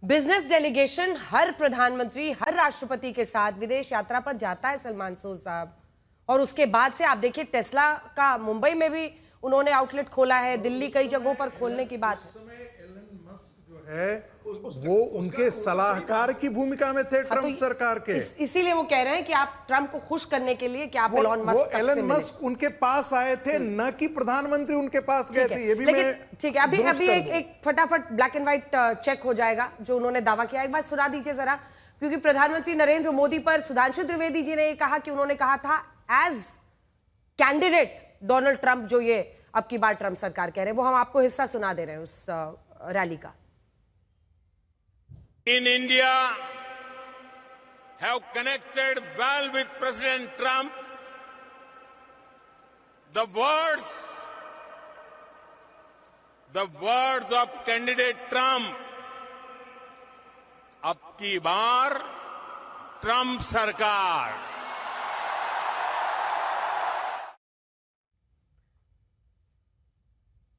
बिजनेस डेलीगेशन हर प्रधानमंत्री, हर राष्ट्रपति के साथ विदेश यात्रा पर जाता है सलमान सूद साहब, और उसके बाद से आप देखिए टेस्ला का मुंबई में भी उन्होंने आउटलेट खोला है, दिल्ली कई जगहों पर खोलने की बात है। है वो उनके सलाहकार की भूमिका में थे ट्रंप सरकार के, इसीलिए वो कह रहे हैं कि आप ट्रंप को खुश करने के लिए कि आप एलन मस्क उनके पास आए थे, न कि प्रधानमंत्री उनके पास गए थे। ये भी मैं ठीक है। अभी एक फटाफट ब्लैक एंड व्हाइट चेक हो जाएगा जो उन्होंने दावा किया। एक बात सुना दीजिए जरा, क्योंकि प्रधानमंत्री नरेंद्र मोदी पर सुधांशु त्रिवेदी जी ने कहा कि उन्होंने कहा था एज कैंडिडेट डोनाल्ड ट्रंप, जो ये अब की बार ट्रंप सरकार कह रहे हैं, वो हम आपको हिस्सा सुना दे रहे हैं उस रैली का। In India have connected well with President Trump. The words of candidate Trump, अब की बार ट्रंप सरकार।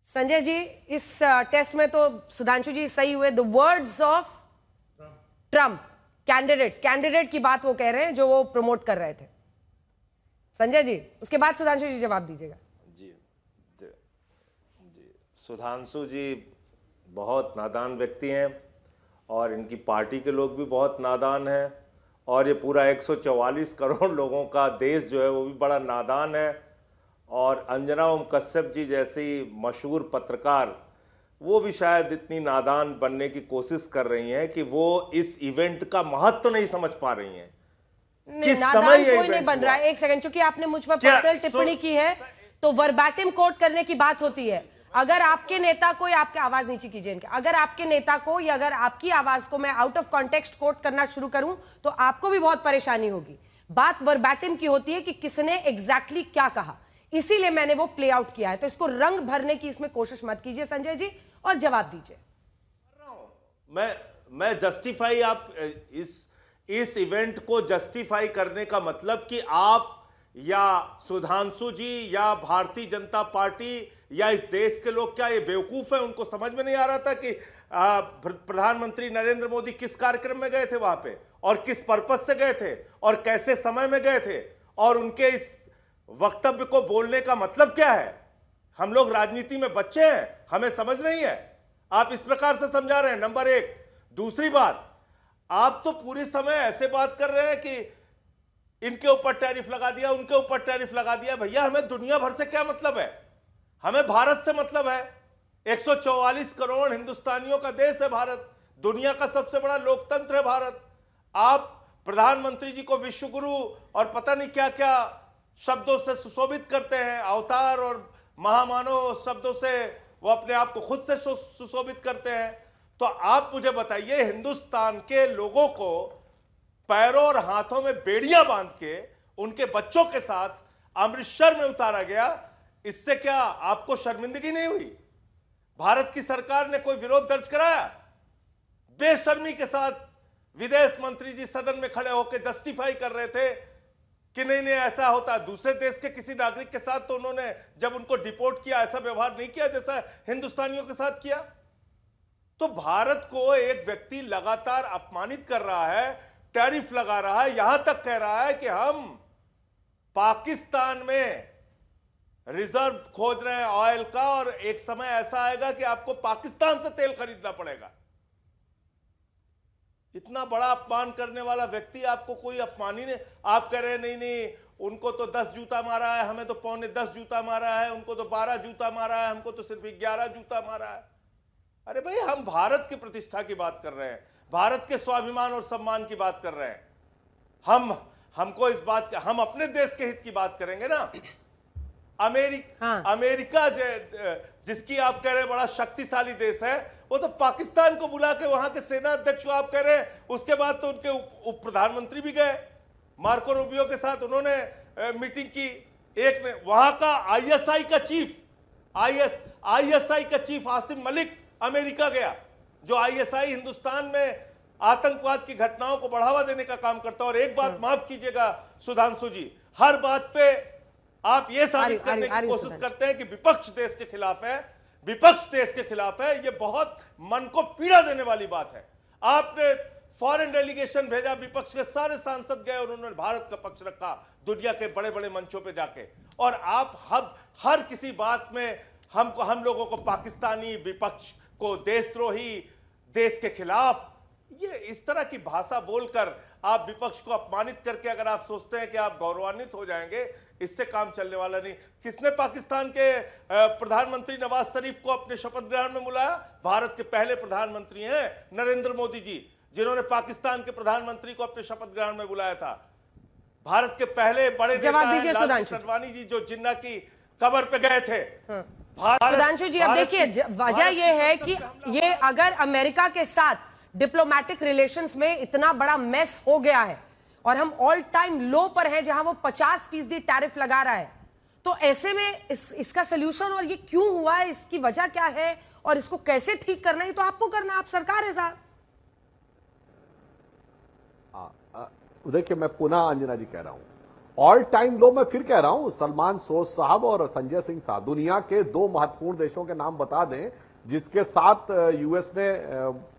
संजय जी, इस टेस्ट में तो सुधांशु जी सही हुए। The words of Trump, candidate की बात वो कह रहे हैं जो वो प्रमोट कर रहे थे। संजय जी, उसके बाद सुधांशु जी जवाब दीजिएगा। जी सुधांशु जी बहुत नादान व्यक्ति हैं और इनकी पार्टी के लोग भी बहुत नादान हैं, और ये पूरा 144 करोड़ लोगों का देश जो है वो भी बड़ा नादान है। और अंजना ओम कश्यप जी जैसी मशहूर पत्रकार, वो भी शायद इतनी नादान बनने की कोशिश कर रही हैं कि वो इस इवेंट का महत्व नहीं समझ पा रही हैं। किस समय ये कोई नहीं बन रहा है। एक सेकंड, चूंकि आपने मुझ पर पर्सनल टिप्पणी की है तो वर्बैटिम कोट करने की बात होती है। अगर आपके नेता को, या आपकी आवाज नीचे कीजिए इनके, अगर आपके नेता को या अगर आपकी आवाज को मैं आउट ऑफ कॉन्टेक्स्ट कोट करना शुरू करूं तो आपको भी बहुत परेशानी होगी। बात वर्बैटिम की होती है कि किसने एग्जैक्टली क्या कहा, इसीलिए मैंने वो प्ले आउट किया है। तो इसको रंग भरने की इसमें कोशिश मत कीजिए संजय जी, और जवाब दीजिए। मैं जस्टिफाई, आप इस इवेंट को जस्टिफाई करने का मतलब कि आप या सुधांशु जी या भारतीय जनता पार्टी या इस देश के लोग क्या ये बेवकूफ हैं? उनको समझ में नहीं आ रहा था कि प्रधानमंत्री नरेंद्र मोदी किस कार्यक्रम में गए थे वहां पे, और किस पर्पस से गए थे, और कैसे समय में गए थे, और उनके इस वक्तव्य को बोलने का मतलब क्या है? हम लोग राजनीति में बच्चे हैं, हमें समझ नहीं है। आप इस प्रकार से समझा रहे हैं, नंबर एक। दूसरी बात, आप तो पूरे समय ऐसे बात कर रहे हैं कि इनके ऊपर टैरिफ लगा दिया, उनके ऊपर टैरिफ लगा दिया। भैया, हमें दुनिया भर से क्या मतलब है? हमें भारत से मतलब है। 144 करोड़ हिंदुस्तानियों का देश है भारत, दुनिया का सबसे बड़ा लोकतंत्र है भारत। आप प्रधानमंत्री जी को विश्व गुरु और पता नहीं क्या क्या शब्दों से सुशोभित करते हैं, अवतार और महामानव शब्दों से वो अपने आप को खुद से सुशोभित करते हैं। तो आप मुझे बताइए, हिंदुस्तान के लोगों को पैरों और हाथों में बेड़ियां बांध के उनके बच्चों के साथ अमृतसर में उतारा गया, इससे क्या आपको शर्मिंदगी नहीं हुई? भारत की सरकार ने कोई विरोध दर्ज कराया? बेशर्मी के साथ विदेश मंत्री जी सदन में खड़े होकर जस्टिफाई कर रहे थे कि नहीं नहीं ऐसा होता। दूसरे देश के किसी नागरिक के साथ तो उन्होंने जब उनको डिपोर्ट किया ऐसा व्यवहार नहीं किया जैसा हिंदुस्तानियों के साथ किया। तो भारत को एक व्यक्ति लगातार अपमानित कर रहा है, टैरिफ लगा रहा है, यहां तक कह रहा है कि हम पाकिस्तान में रिजर्व खोज रहे हैं ऑयल का और एक समय ऐसा आएगा कि आपको पाकिस्तान से तेल खरीदना पड़ेगा। इतना बड़ा अपमान करने वाला व्यक्ति आपको कोई अपमान ही नहीं। आप कह रहे हैं नहीं नहीं उनको तो 10 जूता मारा है, हमें तो 9.25 जूता मारा है, उनको तो 12 जूता मारा है, हमको तो सिर्फ 11 जूता मारा है। अरे भाई हम भारत की प्रतिष्ठा की बात कर रहे हैं, भारत के स्वाभिमान और सम्मान की बात कर रहे हैं। हमको इस बात हम अपने देश के हित की बात करेंगे ना। अमेरिका जिसकी आप कह रहे हैं बड़ा शक्तिशाली देश है, वो तो पाकिस्तान को बुला के वहां के सेना अध्यक्ष को आप कह रहे हैं, उसके बाद तो उनके उप प्रधानमंत्री भी गए मार्को रूबियो के साथ, उन्होंने मीटिंग की। एक ने वहां का आईएसआई का चीफ आसिम मलिक अमेरिका गया, जो आईएसआई हिंदुस्तान में आतंकवाद की घटनाओं को बढ़ावा देने का काम करता है। और एक बात माफ कीजिएगा सुधांशु जी, हर बात पे आप ये साबित करने की कोशिश करते हैं कि विपक्ष देश के खिलाफ है, विपक्ष देश के खिलाफ है। ये बहुत मन को पीड़ा देने वाली बात है। आपने फॉरेन डेलीगेशन भेजा, विपक्ष के सारे सांसद गए और उन्होंने भारत का पक्ष रखा दुनिया के बड़े बड़े मंचों पे जाके। और आप हर किसी बात में हम लोगों को पाकिस्तानी, विपक्ष को देशद्रोही, देश के खिलाफ, ये इस तरह की भाषा बोलकर आप विपक्ष को अपमानित करके अगर आप सोचते हैं कि आप गौरवान्वित हो जाएंगे, इससे काम चलने वाला नहीं। किसने पाकिस्तान के प्रधानमंत्री नवाज शरीफ को अपने शपथ ग्रहण में बुलाया? भारत के पहले प्रधानमंत्री हैं नरेंद्र मोदी जी, जिन्होंने पाकिस्तान के प्रधानमंत्री को अपने शपथ ग्रहण में बुलाया था। भारत के पहले बड़े नेता हैं लालकृष्ण अडवाणी जी, जो जिन्ना की कब्र पे गए थे। सुधांशु जी, अब देखिए वजह यह है कि ये अगर अमेरिका के साथ डिप्लोमेटिक रिलेशंस में इतना बड़ा मेस हो गया है और हम ऑल टाइम लो पर हैं जहां वो 50% टैरिफ लगा रहा है, तो ऐसे में इसका सोल्यूशन और ये क्यों हुआ है, इसकी वजह क्या है और इसको कैसे ठीक करना है, तो आपको करना, आप सरकार है साहब। देखिए मैं पुनः अंजना जी कह रहा हूं, ऑल टाइम लो मैं फिर कह रहा हूं, सलमान सोज साहब और संजय सिंह साहब दुनिया के 2 महत्वपूर्ण देशों के नाम बता दें जिसके साथ यूएस ने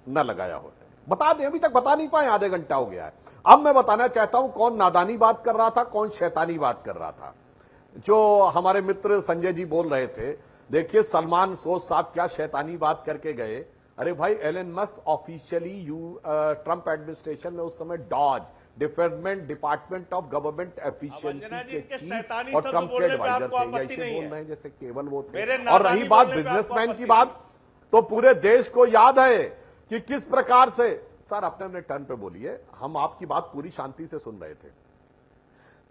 न लगाया हो, बता दें। अभी तक बता नहीं पाए, आधे घंटा हो गया है। अब मैं बताना चाहता हूं कौन नादानी बात कर रहा था, कौन शैतानी बात कर रहा था। जो हमारे मित्र संजय जी बोल रहे थे, देखिए सलमान सोज साहब क्या शैतानी बात करके गए। अरे भाई Elon Musk officially Trump administration में उस समय DOGE department of government efficiency के चीफ और ट्रंप के एडवाइजर थे, ऐसे बोल रहे हैं जैसे केवल वो थे। और रही बात बिजनेसमैन की बात, तो पूरे देश को याद है कि किस प्रकार से, सर अपने अपने टर्न पे बोलिए, हम आपकी बात पूरी शांति से सुन रहे थे।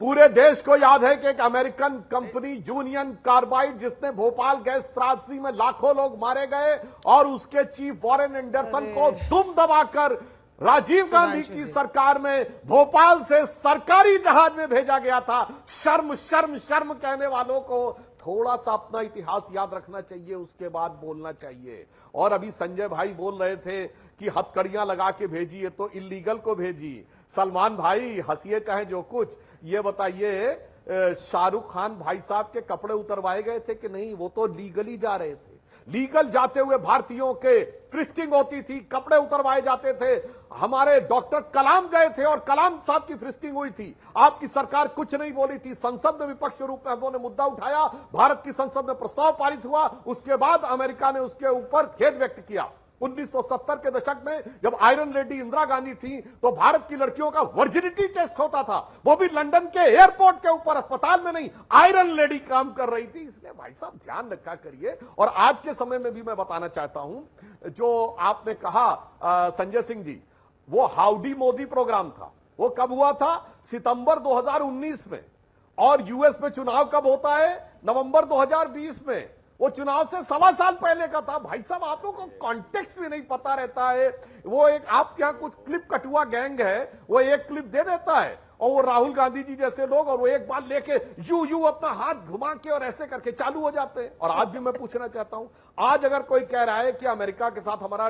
पूरे देश को याद है कि एक अमेरिकन कंपनी यूनियन कार्बाइड, जिसने भोपाल गैस त्रासदी में लाखों लोग मारे गए और उसके चीफ वॉरेन एंडरसन को दुम दबाकर राजीव गांधी की सरकार में भोपाल से सरकारी जहाज में भेजा गया था। शर्म शर्म शर्म कहने वालों को थोड़ा सा अपना इतिहास याद रखना चाहिए, उसके बाद बोलना चाहिए। और अभी संजय भाई बोल रहे थे कि हथकड़ियां लगा के भेजी है तो इलीगल को भेजी। सलमान भाई हंसिए चाहे जो कुछ, ये बताइए शाहरुख खान भाई साहब के कपड़े उतरवाए गए थे कि नहीं? वो तो लीगली जा रहे थे। लीगल जाते हुए भारतीयों के फ्रिस्टिंग होती थी, कपड़े उतरवाए जाते थे। हमारे डॉक्टर कलाम गए थे और कलाम साहब की फ्रिस्टिंग हुई थी, आपकी सरकार कुछ नहीं बोली थी। संसद में विपक्ष रूप में हमने मुद्दा उठाया, भारत की संसद में प्रस्ताव पारित हुआ, उसके बाद अमेरिका ने उसके ऊपर खेद व्यक्त किया। 1970 के दशक में जब आयरन लेडी इंदिरा गांधी थी तो भारत की लड़कियों का वर्जिनिटी टेस्ट होता था, वो भी लंदन के एयरपोर्ट के ऊपर, अस्पताल में नहीं, आयरन लेडी काम कर रही थी। इसलिए भाई साहब ध्यान रखा करिए। और आज के समय में भी मैं बताना चाहता हूं, जो आपने कहा संजय सिंह जी, वो हाउडी मोदी प्रोग्राम था, वो कब हुआ था? सितंबर 2019 में। और यूएस में चुनाव कब होता है? नवंबर 2020 में। वो चुनाव से 1.25 साल पहले का था। भाई साहब आप लोगों को कॉन्टेक्स्ट भी नहीं पता रहता है। वो एक आपके यहां कुछ क्लिप कटुआ गैंग है, वो एक क्लिप दे देता है और वो राहुल गांधी जी जैसे लोग, और वो एक बार लेके यू अपना हाथ घुमा के और ऐसे करके चालू हो जाते हैं। और आज भी मैं पूछना चाहता हूं, आज अगर कोई कह रहा है कि अमेरिका के साथ हमारा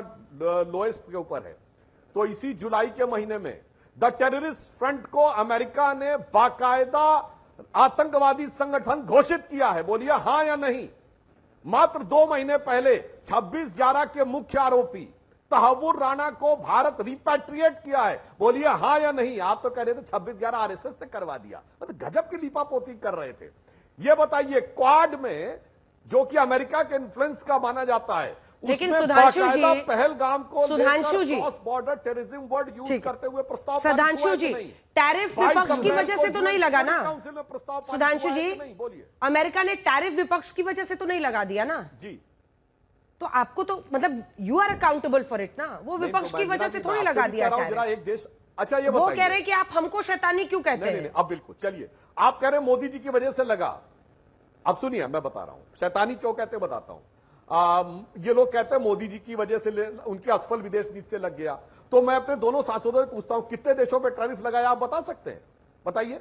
लोएस्ट के ऊपर है, तो इसी जुलाई के महीने में द टेररिस्ट फ्रंट को अमेरिका ने बाकायदा आतंकवादी संगठन घोषित किया है। बोलिए हां या नहीं। मात्र 2 महीने पहले 26/11 के मुख्य आरोपी तहव्वुर राणा को भारत रिपैट्रिएट किया है। बोलिए हां या नहीं। आप तो कह रहे थे 26/11 आरएसएस ने करवा दिया, मतलब गजब की लीपापोती कर रहे थे। ये बताइए, क्वाड में जो कि अमेरिका के इन्फ्लुएंस का माना जाता है, लेकिन सुधांशु जी, पहलगाम को Sudhanshu ji cross border terrorism word use करते हुए प्रस्ताव, सुधांशु जी, टैरिफ विपक्ष की वजह से तो नहीं लगा ना। सुधांशु जी, अमेरिका ने टैरिफ विपक्ष की वजह से तो नहीं लगा दिया ना जी। तो आपको तो मतलब you are accountable for it ना, वो विपक्ष की वजह से थोड़ी लगा दिया एक देश। अच्छा ये वो कह रहे हैं कि आप हमको शैतानी क्यों कहते हैं? अब बिल्कुल, चलिए आप कह रहे हैं मोदी जी की वजह से लगा। अब सुनिए, मैं बता रहा हूं शैतानी क्यों कहते हैं, बताता हूं। ये लोग कहते हैं मोदी जी की वजह से उनके असफल विदेश नीति से लग गया। तो मैं अपने दोनों सांसदों से पूछता हूं, कितने देशों पे टैरिफ लगाया, आप बता सकते हैं? बताइए।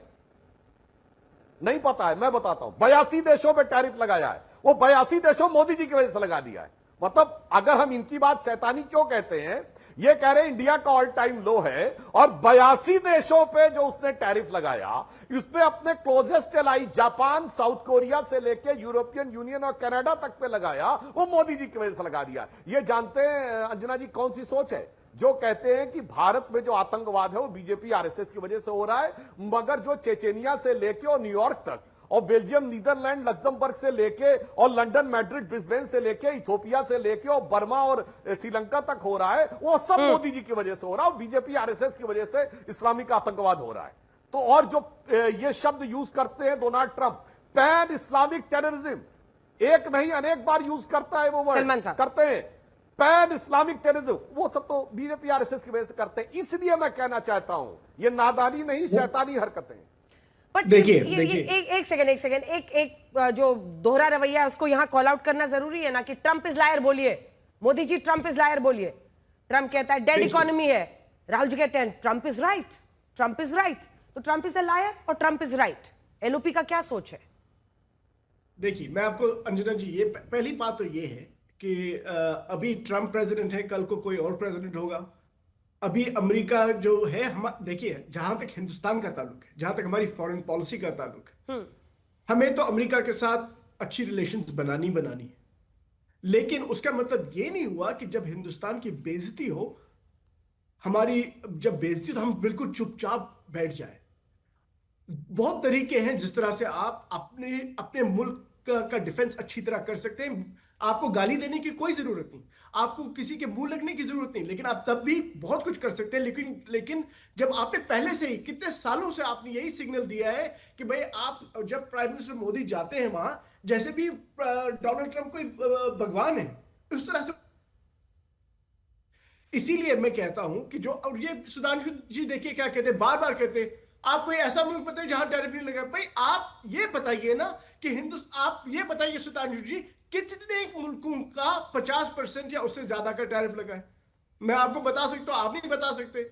नहीं पता है, मैं बताता हूं। 82 देशों पे टैरिफ लगाया है। वो 82 देशों मोदी जी की वजह से लगा दिया है। मतलब अगर हम इनकी बात शैतानी क्यों कहते हैं, ये कह रहे हैं इंडिया का ऑल टाइम लो है और 82 देशों पे जो उसने टैरिफ लगाया, उसपे अपने closest ally Japan, south Korea से लेके यूरोपियन यूनियन और कनाडा तक पे लगाया, वो मोदी जी की वजह से लगा दिया। ये जानते हैं अंजना जी कौन सी सोच है जो कहते हैं कि भारत में जो आतंकवाद है वो बीजेपी आरएसएस की वजह से हो रहा है, मगर जो चेचेनिया से लेके और न्यूयॉर्क तक और बेल्जियम, नीदरलैंड, लग्जमबर्ग से लेके और लंदन, मैड्रिड, ब्रिस्बेन से लेके इथोपिया से लेके और बर्मा और श्रीलंका तक हो रहा है, वो सब मोदी जी की वजह से हो रहा है और बीजेपी आरएसएस की वजह से इस्लामिक आतंकवाद हो रहा है। तो और जो ये शब्द यूज करते हैं Donald Trump, pan Islamic terrorism, एक नहीं अनेक बार यूज करता है वो वर्ड, करते हैं पैन इस्लामिक टेररिज्म, वो सब तो बीजेपी आरएसएस की वजह से करते हैं। इसलिए मैं कहना चाहता हूं ये नादानी नहीं शैतानी हरकतें। देखिए एक सेकंड एक जो दोहरा रवैया है उसको यहां कॉल आउट करना जरूरी है ना कि ट्रंप इज लायर बोलिए, Modi ji Trump is lawyer बोलिए। ट्रंप कहता है डेड इकोनॉमी है, राहुल जी कहते हैं Trump is right, Trump is right. तो ट्रंप इज अ लायर और ट्रंप इज राइट, एलओपी का क्या सोच है? देखिए मैं आपको अंजना जी, ये पहली बात तो ये है कि अभी ट्रंप प्रेसिडेंट है, कल को कोई और प्रेसिडेंट होगा। अभी अमेरिका जो है, हम देखिए जहां तक हिंदुस्तान का ताल्लुक है, जहां तक हमारी फॉरेन पॉलिसी का ताल्लुक है, हमें तो अमेरिका के साथ अच्छी रिलेशंस बनानी है। लेकिन उसका मतलब ये नहीं हुआ कि जब हिंदुस्तान की बेइज्जती हो, हमारी जब बेइज्जती हो तो हम बिल्कुल चुपचाप बैठ जाए। बहुत तरीके हैं जिस तरह से आप अपने मुल्क का डिफेंस अच्छी तरह कर सकते हैं। आपको गाली देने की कोई जरूरत नहीं, आपको किसी के मुंह लगने की जरूरत नहीं, लेकिन आप तब भी बहुत कुछ कर सकते हैं। लेकिन जब आपने पहले से ही कितने सालों से आपने यही सिग्नल दिया है कि भाई आप जब प्राइम मिनिस्टर मोदी जाते हैं वहां, जैसे भी डोनाल्ड ट्रंप कोई भगवान है उस तरह से। इसीलिए मैं कहता हूं कि जो, और ये सुधांशु जी देखिए क्या कहते हैं, बार बार कहते हैं आप कोई ऐसा मुल्क बताइए जहां टैरिफ नहीं लगा। भाई आप ये बताइए ना कि आप ये बताइए सुधांशु जी, कितने मुल्कों का 50% या उससे ज्यादा का टैरिफ लगा है? मैं आपको बता सकता हूं, आप नहीं बता सकते।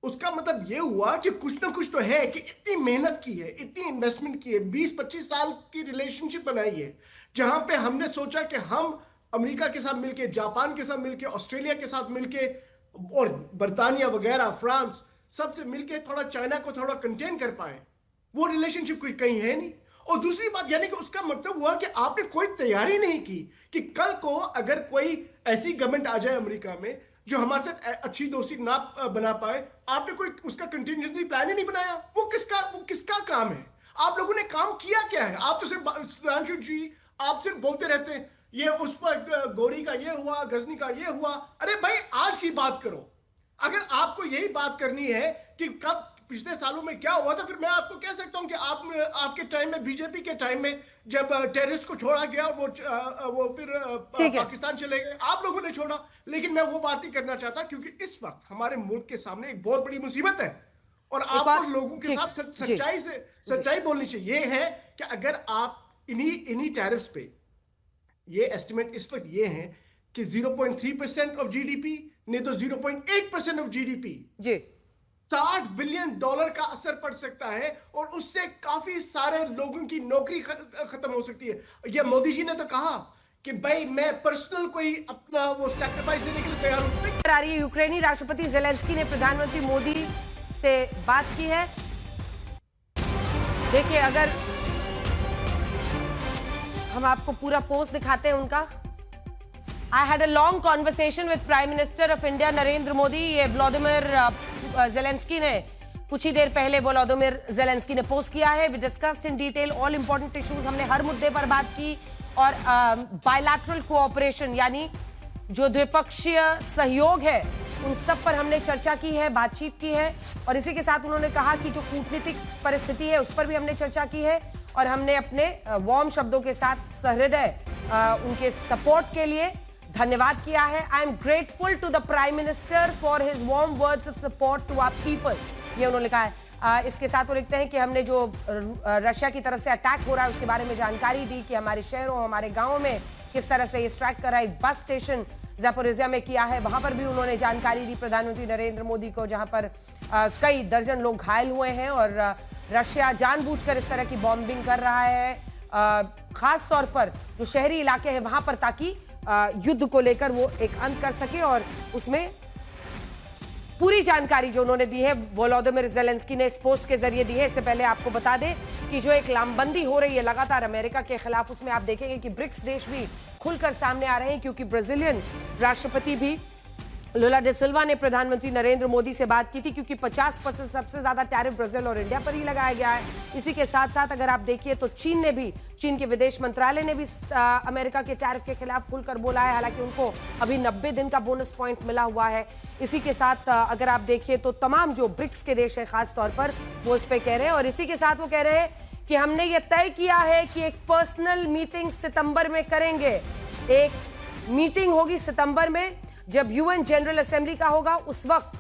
उसका मतलब यह हुआ कि कुछ ना कुछ तो है कि इतनी मेहनत की है, इतनी इन्वेस्टमेंट की है, 20-25 साल की रिलेशनशिप बनाई है, जहां पे हमने सोचा कि हम अमेरिका के साथ मिलके, जापान के साथ मिलके, ऑस्ट्रेलिया के साथ मिलके और बर्तानिया वगैरह, फ्रांस, सबसे मिलके थोड़ा चाइना को थोड़ा कंटेन कर पाए। वो रिलेशनशिप कोई कहीं है नहीं। और दूसरी बात, यानी कि उसका मतलब हुआ कि आपने कोई तैयारी नहीं की कि कल को अगर कोई ऐसी गवर्नमेंट आ जाए अमेरिका में जो हमारे साथ अच्छी दोस्ती ना बना पाए, आपने कोई उसका कंटिजेंसी प्लान ही नहीं बनाया। वो किसका काम है? आप लोगों ने काम किया क्या है? आप तो सिर्फ सुधांशु जी, आप सिर्फ बोलते रहते हैं ये उस पर गौरी का ये हुआ, गजनी का ये हुआ। अरे भाई आज की बात करो। अगर आपको यही बात करनी है कि कब पिछले सालों में क्या हुआ था, फिर मैं आपको कह सकता हूं कि आपके टाइम में, बीजेपी के टाइम में, जब टेररिस्ट को छोड़ा गया और वो फिर पाकिस्तान चले गए, आप लोगों ने छोड़ा। लेकिन मैं वो बात नहीं करना चाहता, क्योंकि इस वक्त हमारे मुल्क के सामने एक बहुत बड़ी मुसीबत है और आपको लोगों के साथ सच्चाई बोलनी चाहिए। ये है कि अगर आप इन्हीं टैरिफ्स पे, ये एस्टिमेट इस वक्त ये है कि 0.3% ऑफ जीडीपी, नहीं तो 0.8% ऑफ जीडीपी, जी $60 बिलियन का असर पड़ सकता है और उससे काफी सारे लोगों की नौकरी खत्म हो सकती है। ये मोदी जी ने तो कहा कि भाई मैं पर्सनल कोई अपना वो सैक्रिफाइस देने के लिए तैयार हूं। आ रही है यूक्रेनी राष्ट्रपति जेलेंस्की ने प्रधानमंत्री मोदी से बात की है। देखिए, अगर हम आपको पूरा पोस्ट दिखाते हैं उनका। I had a long conversation with prime minister of India Narendra Modi. ये व्लादिमीर जेलेंस्की ने कुछ ही देर पहले व्लादिमीर जेलेंस्की ने पोस्ट किया है। We discussed in detail all important issues. हमने हर मुद्दे पर बात की और बायलैटरल कोऑपरेशन यानी जो द्विपक्षीय सहयोग है उन सब पर हमने चर्चा की है, बातचीत की है। और इसी के साथ उन्होंने कहा कि जो कूटनीतिक परिस्थिति है उस पर भी हमने चर्चा की है और हमने अपने वार्म शब्दों के साथ सहृदय उनके सपोर्ट के लिए धन्यवाद किया है। I am grateful to the prime minister for his warm words of support to our people, ये उन्होंने कहा है। इसके साथ वो लिखते हैं कि हमने जो रशिया की तरफ से अटैक हो रहा है उसके बारे में जानकारी दी कि हमारे शहरों, हमारे गांवों में किस तरह से ये स्ट्राइक कर रहा है। बस स्टेशन ज़पोरिज़िया में किया है, वहां पर भी उन्होंने जानकारी दी प्रधानमंत्री नरेंद्र मोदी को, जहां पर कई दर्जन लोग घायल हुए हैं और रशिया जानबूझकर इस तरह की बॉम्बिंग कर रहा है, खास तौर पर जो शहरी इलाके हैं वहां पर, ताकि युद्ध को लेकर वो एक अंत कर सके। और उसमें पूरी जानकारी जो उन्होंने दी है वोलोदिमीर जेलेंस्की ने इस पोस्ट के जरिए दी है। इससे पहले आपको बता दें कि जो एक लामबंदी हो रही है लगातार अमेरिका के खिलाफ, उसमें आप देखेंगे कि ब्रिक्स देश भी खुलकर सामने आ रहे हैं, क्योंकि ब्राजीलियन राष्ट्रपति भी लुला डे सिल्वा ने प्रधानमंत्री नरेंद्र मोदी से बात की थी, क्योंकि 50% सबसे ज्यादा टैरिफ ब्राजील और इंडिया पर ही लगाया गया है। इसी के साथ साथ अगर आप देखिए तो चीन के विदेश मंत्रालय ने भी अमेरिका के टैरिफ के खिलाफ खुलकर बोला है, हालांकि उनको अभी 90 दिन का बोनस पॉइंट मिला हुआ है। इसी के साथ अगर आप देखिए तो तमाम जो ब्रिक्स के देश है खास तौर पर वो इस पे कह रहे हैं। और इसी के साथ वो कह रहे हैं कि हमने ये तय किया है कि एक पर्सनल मीटिंग सितंबर में करेंगे। एक मीटिंग होगी सितंबर में, जब यूएन जनरल असेंबली का होगा, उस वक्त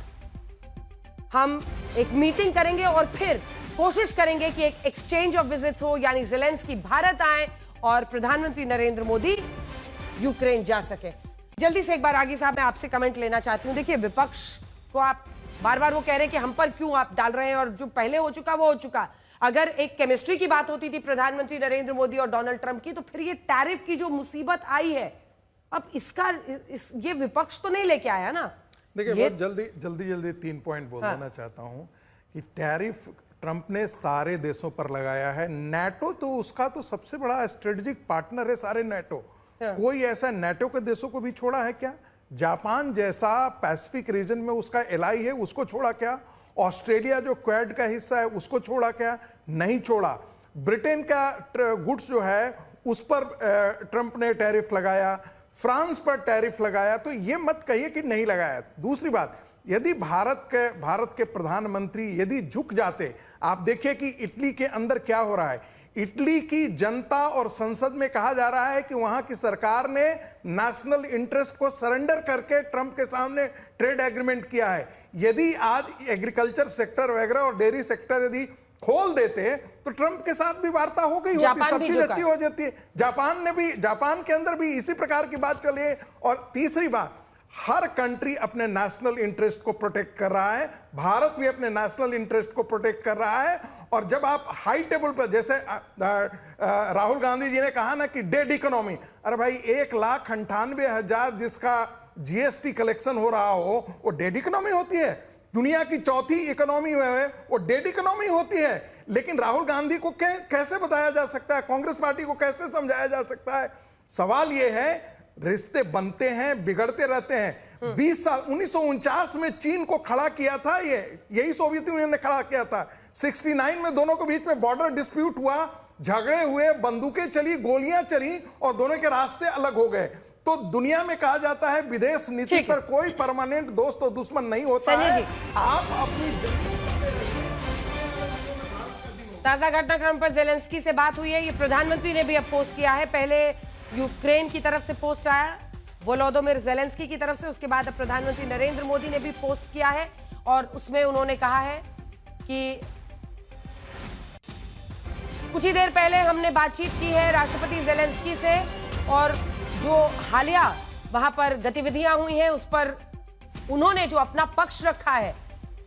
हम एक मीटिंग करेंगे और फिर कोशिश करेंगे कि एक एक्सचेंज ऑफ विजिट्स हो, यानी जेलेंस्की भारत आए और प्रधानमंत्री नरेंद्र मोदी यूक्रेन जा सके। जल्दी से एक बार आगे साहब मैं आपसे कमेंट लेना चाहती हूं। देखिए, विपक्ष को आप बार बार वो कह रहे हैं कि हम पर क्यों आप डाल रहे हैं, और जो पहले हो चुका वो हो चुका। अगर एक केमिस्ट्री की बात होती थी प्रधानमंत्री नरेंद्र मोदी और डोनाल्ड ट्रंप की, तो फिर ये टैरिफ की जो मुसीबत आई है, अब इसका ये विपक्ष तो नहीं लेके आया ना। देखिए, बहुत जल्दी 3 पॉइंट बोल देना चाहता हूं कि टैरिफ ट्रंप ने सारे देशों पर लगाया है। नाटो तो उसका तो सबसे बड़ा स्ट्रेटेजिक पार्टनर है, सारे नाटो। कोई ऐसा नाटो के देशों को भी छोड़ा है क्या? जापान जैसा पैसिफिक रीजन में उसका एलाई है, उसको छोड़ा क्या? ऑस्ट्रेलिया जो क्वाड का हिस्सा है उसको छोड़ा क्या? नहीं छोड़ा। ब्रिटेन का गुड्स जो है उस पर ट्रंप ने टैरिफ लगाया, फ्रांस पर टैरिफ लगाया, तो ये मत कहिए कि नहीं लगाया। दूसरी बात, यदि भारत के प्रधानमंत्री यदि झुक जाते, आप देखिए कि इटली के अंदर क्या हो रहा है। इटली की जनता और संसद में कहा जा रहा है कि वहां की सरकार ने नेशनल इंटरेस्ट को सरेंडर करके ट्रंप के सामने ट्रेड एग्रीमेंट किया है। यदि आज एग्रीकल्चर सेक्टर वगैरह और डेयरी सेक्टर यदि खोल देते तो ट्रंप के साथ भी वार्ता हो गई होती, सब चीज अच्छी हो जाती है। जापान के अंदर भी इसी प्रकार की बात चली है। और तीसरी बात, हर कंट्री अपने नेशनल इंटरेस्ट को प्रोटेक्ट कर रहा है, भारत भी अपने नेशनल इंटरेस्ट को प्रोटेक्ट कर रहा है। और जब आप हाई टेबल पर, जैसे राहुल गांधी जी ने कहा ना कि डेड इकोनॉमी, अरे भाई 1,98,000 जिसका जीएसटी कलेक्शन हो रहा हो वो डेड इकोनॉमी होती है। दुनिया की चौथी इकोनॉमी है वो डेड इकोनॉमी होती है। लेकिन राहुल गांधी को कैसे बताया जा सकता है, कांग्रेस पार्टी को कैसे समझाया जा सकता है? सवाल यह है, रिश्ते बनते हैं, बिगड़ते रहते हैं। 20 साल 1949 में चीन को खड़ा किया था, यही सोवियत यूनियन ने खड़ा किया था। 69 में दोनों के बीच में बॉर्डर डिस्प्यूट हुआ, झगड़े हुए, बंदूकें चली, गोलियां चली और दोनों के रास्ते अलग हो गए। तो दुनिया में कहा जाता है विदेश नीति पर कोई परमानेंट दोस्त और दुश्मन नहीं होता है। आप अपनी ताजा घटनाक्रम पर जेलेंस्की से बात हुई है, ये प्रधानमंत्री ने भी अब पोस्ट किया है। पहले यूक्रेन की तरफ से पोस्ट आया वोलोदिमीर जेलेंस्की की तरफ से, उसके बाद अब प्रधानमंत्री नरेंद्र मोदी ने भी पोस्ट किया है और उसमें उन्होंने कहा है कि कुछ ही देर पहले हमने बातचीत की है राष्ट्रपति जेलेंस्की से और जो हालिया वहां पर गतिविधियां हुई हैं उस पर उन्होंने जो अपना पक्ष रखा है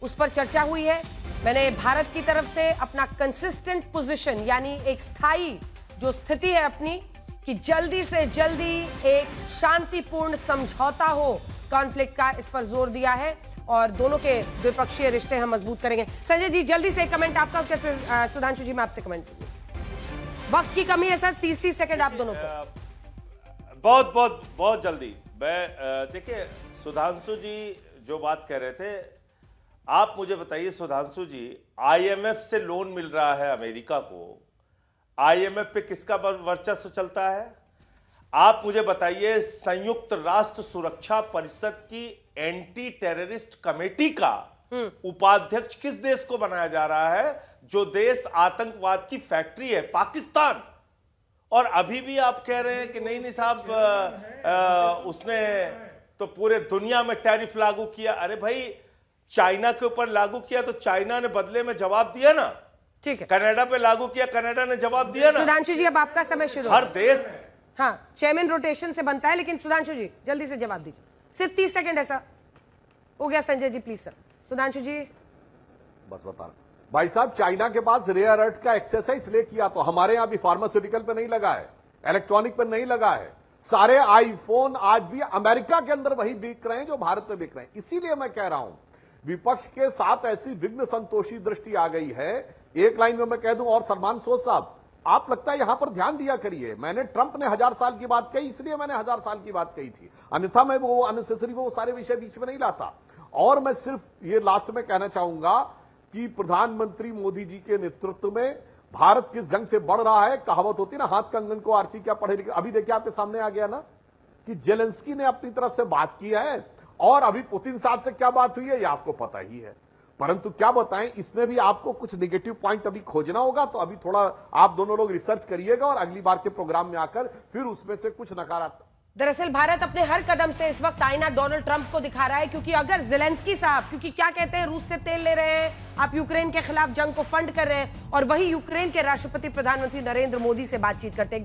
उस पर चर्चा हुई है। मैंने भारत की तरफ से अपना कंसिस्टेंट पोजीशन यानी एक स्थायी जो स्थिति है अपनी कि जल्दी से जल्दी एक शांतिपूर्ण समझौता हो कॉन्फ्लिक्ट का, इस पर जोर दिया है और दोनों के द्विपक्षीय रिश्ते हम मजबूत करेंगे। संजय जी जल्दी से एक कमेंट आपका, उसके सुधांशु जी मैं आपसे कमेंट, वक्त की कमी है सर, 30 सेकंड आप दोनों को। बहुत जल्दी। मैं देखिए सुधांशु जी जो बात कह रहे थे, आप मुझे बताइए सुधांशु जी, आईएमएफ से लोन मिल रहा है अमेरिका को, आईएमएफ पे किसका वर्चस्व चलता है? आप मुझे बताइए संयुक्त राष्ट्र सुरक्षा परिषद की एंटी टेररिस्ट कमेटी का उपाध्यक्ष किस देश को बनाया जा रहा है? जो देश आतंकवाद की फैक्ट्री है, पाकिस्तान। और अभी भी आप कह रहे हैं कि नहीं साहब उसने तो पूरे दुनिया में टैरिफ लागू किया। अरे भाई चाइना के ऊपर लागू किया तो चाइना ने बदले में जवाब दिया ना। ठीक है, कनाडा पे लागू किया, कनाडा ने जवाब दिया ना। सुधांशु जी अब आपका समय शुरू। हर देश, हाँ चेयरमैन रोटेशन से बनता है, लेकिन सुधांशु जी जल्दी से जवाब दीजिए, सिर्फ 30 सेकंड है सर। हो गया संजय जी प्लीज सर। सुधांशु जी बस बता रहा भाई साहब, चाइना के पास रेयर अर्थ का एक्सेस है इसलिए किया, तो हमारे यहां भी फार्मास्यूटिकल पे नहीं लगा है, इलेक्ट्रॉनिक पे नहीं लगा है। सारे आईफोन आज भी अमेरिका के अंदर वही बिक रहे हैं जो भारत में बिक रहे हैं। इसीलिए मैं कह रहा हूं विपक्ष के साथ ऐसी विघ्न संतोषी दृष्टि आ गई है। एक लाइन में मैं कह दूं, और सलमान सोज साहब आप लगता है यहां पर ध्यान दिया करिए, मैंने ट्रंप ने 1000 साल की बात कही इसलिए मैंने 1000 साल की बात कही थी, अन्यथा मैं वो अननेसेसरी वो सारे विषय बीच में नहीं लाता। और मैं सिर्फ ये लास्ट में कहना चाहूंगा कि प्रधानमंत्री मोदी जी के नेतृत्व में भारत किस ढंग से बढ़ रहा है। कहावत होती है ना, हाथ कंगन को आरसी क्या पढ़े लिखे। अभी देखिए आपके सामने आ गया ना कि जेलेंस्की ने अपनी तरफ से बात की है, और अभी पुतिन साहब से क्या बात हुई है ये आपको पता ही है। परंतु क्या बताएं, इसमें भी आपको कुछ नेगेटिव पॉइंट अभी खोजना होगा, तो अभी थोड़ा आप दोनों लोग रिसर्च करिएगा और अगली बार के प्रोग्राम में आकर फिर उसमें से कुछ नकारात्मक। दरअसल भारत अपने हर कदम से इस वक्त आईना डोनाल्ड ट्रंप को दिखा रहा है, क्योंकि अगर जेलेंस्की साहब, क्योंकि क्या कहते हैं, रूस से तेल ले रहे हैं, आप यूक्रेन के खिलाफ जंग को फंड कर रहे हैं, और वही यूक्रेन के राष्ट्रपति प्रधानमंत्री नरेंद्र मोदी से बातचीत करते हैं।